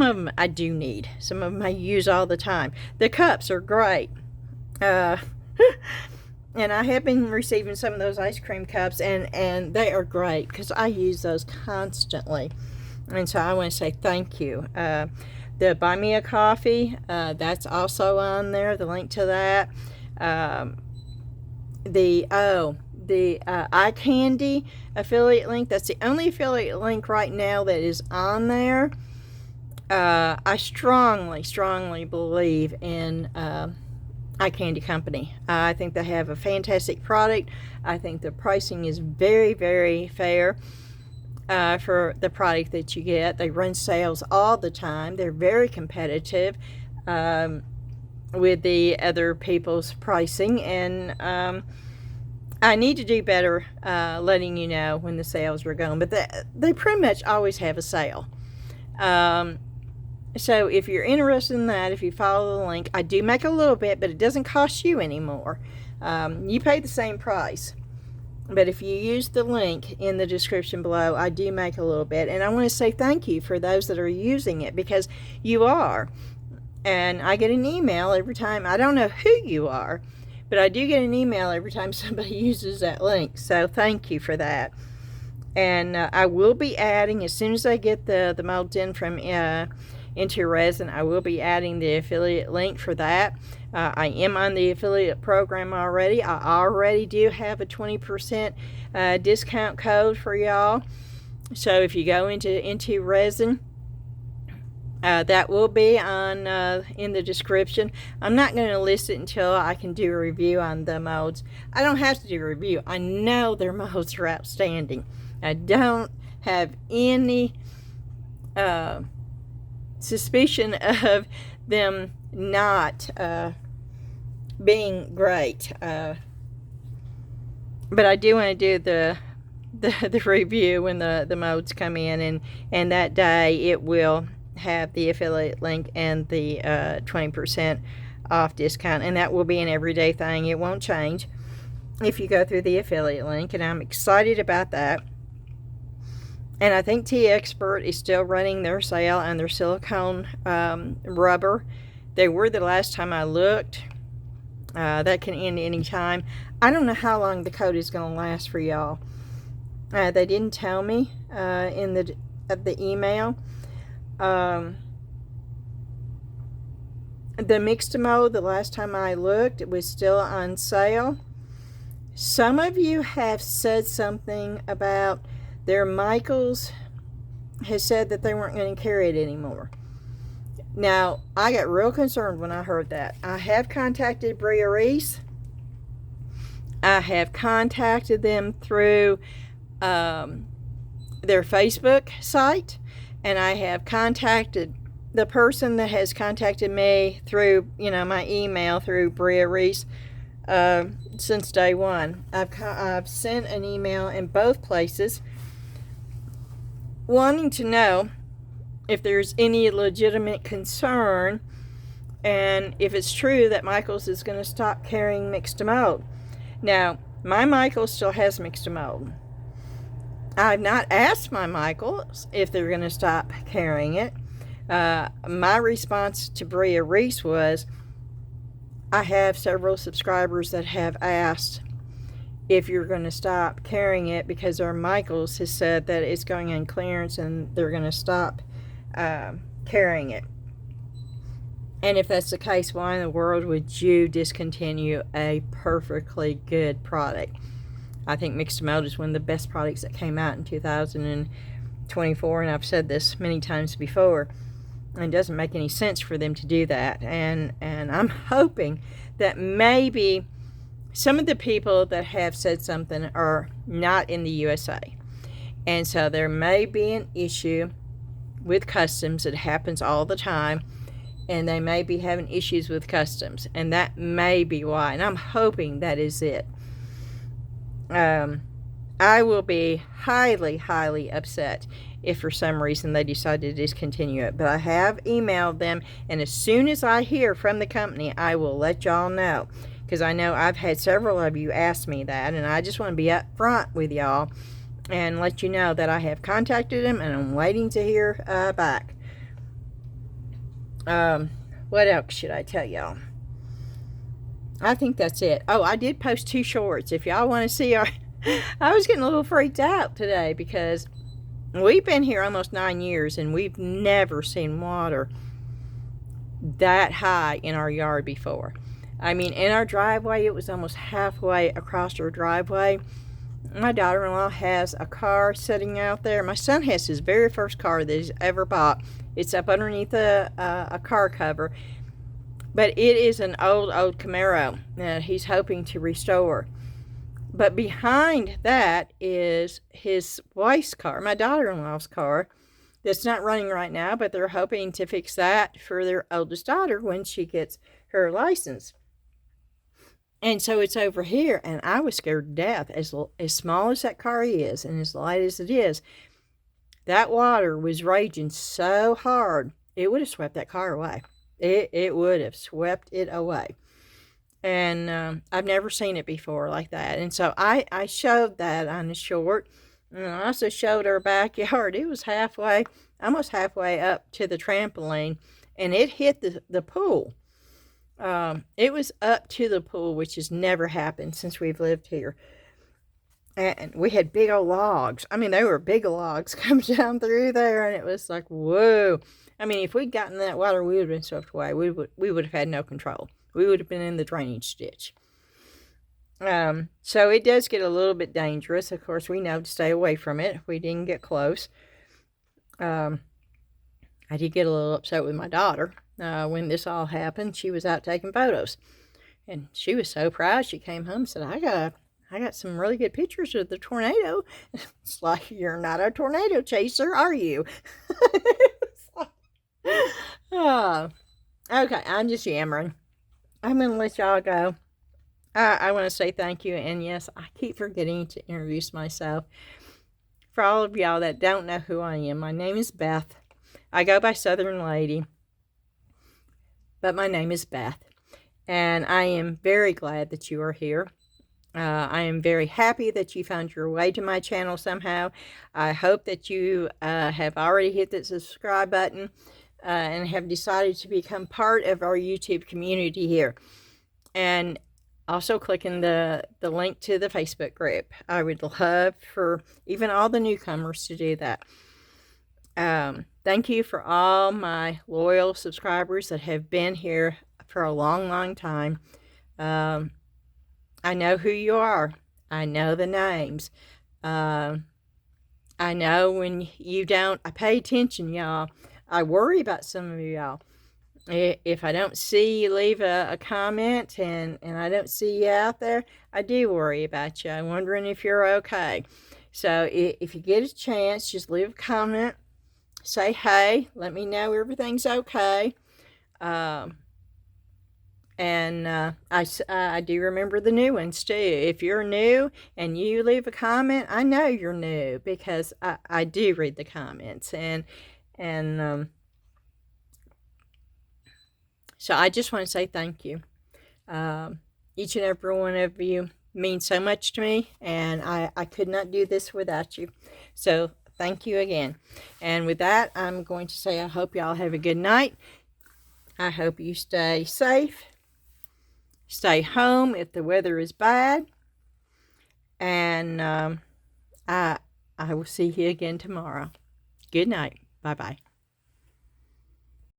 of them I do need. Some of them I use all the time. The cups are great. And I have been receiving some of those ice cream cups, and they are great because I use those constantly. And so I want to say thank you. The Buy Me a Coffee, that's also on there, the link to that. The eye candy affiliate link, that's the only affiliate link right now that is on there. I strongly believe in Eye Candy Company. I think they have a fantastic product. I think the pricing is very, very fair for the product that you get. They run sales all the time. They're very competitive with the other people's pricing, and I need to do better letting you know when the sales are going, but they pretty much always have a sale. So if you're interested in that, if you follow the link, I do make a little bit, but it doesn't cost you anymore. You pay the same price. But if you use the link in the description below, I do make a little bit. And I want to say thank you for those that are using it, because you are. And I get an email every time. I don't know who you are, but I do get an email every time somebody uses that link. So thank you for that. And I will be adding, as soon as I get the molds in from into resin, I will be adding the affiliate link for that. I am on the affiliate program already. I already do have a 20% discount code for y'all. So if you go into resin, that will be on in the description. I'm not going to list it until I can do a review on the molds. I don't have to do a review. I know their molds are outstanding. I don't have any suspicion of them not being great, but I do want to do the review when the molds come in, and that day it will have the affiliate link and the 20% off discount, and that will be an everyday thing. It won't change if you go through the affiliate link, and I'm excited about that. And I think Teexpert is still running their sale on their silicone rubber. They were the last time I looked. That can end any time. I don't know how long the code is going to last for y'all. They didn't tell me in the email. The Mix2Mold, the last time I looked, it was still on sale. Some of you have said something about their Michaels has said that they weren't going to carry it anymore. Now, I got real concerned when I heard that. I have contacted Bria Reese. I have contacted them through their Facebook site, and I have contacted the person that has contacted me through, my email through Bria Reese since day one. I've sent an email in both places wanting to know if there's any legitimate concern and if it's true that Michaels is going to stop carrying Mix2Mold. Now, my Michaels still has Mix2Mold. I've not asked my Michaels if they're going to stop carrying it. My response to Bria Reese was, I have several subscribers that have asked if you're going to stop carrying it, because our Michaels has said that it's going on clearance and they're going to stop carrying it. And if that's the case, why in the world would you discontinue a perfectly good product? I think Mix2Mold is one of the best products that came out in 2024, and I've said this many times before. It doesn't make any sense for them to do that. And I'm hoping that maybe some of the people that have said something are not in the USA. And so there may be an issue with customs. It happens all the time. And they may be having issues with customs. And that may be why. And I'm hoping that is it. I will be highly, highly upset if for some reason they decide to discontinue it. But I have emailed them. And as soon as I hear from the company, I will let y'all know. Because I know I've had several of you ask me that. And I just want to be up front with y'all and let you know that I have contacted them. And I'm waiting to hear back. What else should I tell y'all? I think that's it. Oh, I did post 2 shorts. If y'all want to see our... I was getting a little freaked out today because we've been here almost 9 years and we've never seen water that high in our yard before. I mean, in our driveway, it was almost halfway across our driveway. My daughter-in-law has a car sitting out there. My son has his very first car that he's ever bought. It's up underneath a car cover. But it is an old Camaro that he's hoping to restore. But behind that is his wife's car, my daughter-in-law's car, that's not running right now, but they're hoping to fix that for their oldest daughter when she gets her license. And so it's over here, and I was scared to death. As small as that car is, and as light as it is, that water was raging so hard, it would have swept that car away. It would have swept it away. And I've never seen it before like that. And so I showed that on the short. And I also showed our backyard. It was halfway, almost halfway up to the trampoline. And it hit the pool. It was up to the pool, which has never happened since we've lived here. And we had big old logs. I mean, they were big logs coming down through there. And it was like, whoa. I mean, if we'd gotten that water, we would have been swept away. We would have had no control. We would have been in the drainage ditch. So it does get a little bit dangerous. Of course, we know to stay away from it. We didn't get close. I did get a little upset with my daughter when this all happened. She was out taking photos. And she was so proud. She came home and said, I got some really good pictures of the tornado. It's like, you're not a tornado chaser, are you? Okay, I'm just yammering. I'm going to let y'all go. I want to say thank you. And yes, I keep forgetting to introduce myself. For all of y'all that don't know who I am, my name is Beth. I go by Southern Lady. But my name is Beth. And I am very glad that you are here. I am very happy that you found your way to my channel somehow. I hope that you have already hit the subscribe button and have decided to become part of our YouTube community here. And also clicking the link to the Facebook group. I would love for even all the newcomers to do that. Thank you for all my loyal subscribers that have been here for a long, long time. I know who you are. I know the names. I know when you don't, I pay attention, y'all. I worry about some of y'all. If I don't see you leave a comment and I don't see you out there, I do worry about you. I'm wondering if you're okay. So if you get a chance, just leave a comment. Say hey. Let me know everything's okay. And I do remember the new ones too. If you're new and you leave a comment, I know you're new because I do read the comments. And so I just want to say thank you. Each and every one of you means so much to me, and I could not do this without you. So thank you again. And with that, I'm going to say I hope y'all have a good night. I hope you stay safe. Stay home if the weather is bad. And I will see you again tomorrow. Good night. Bye-bye.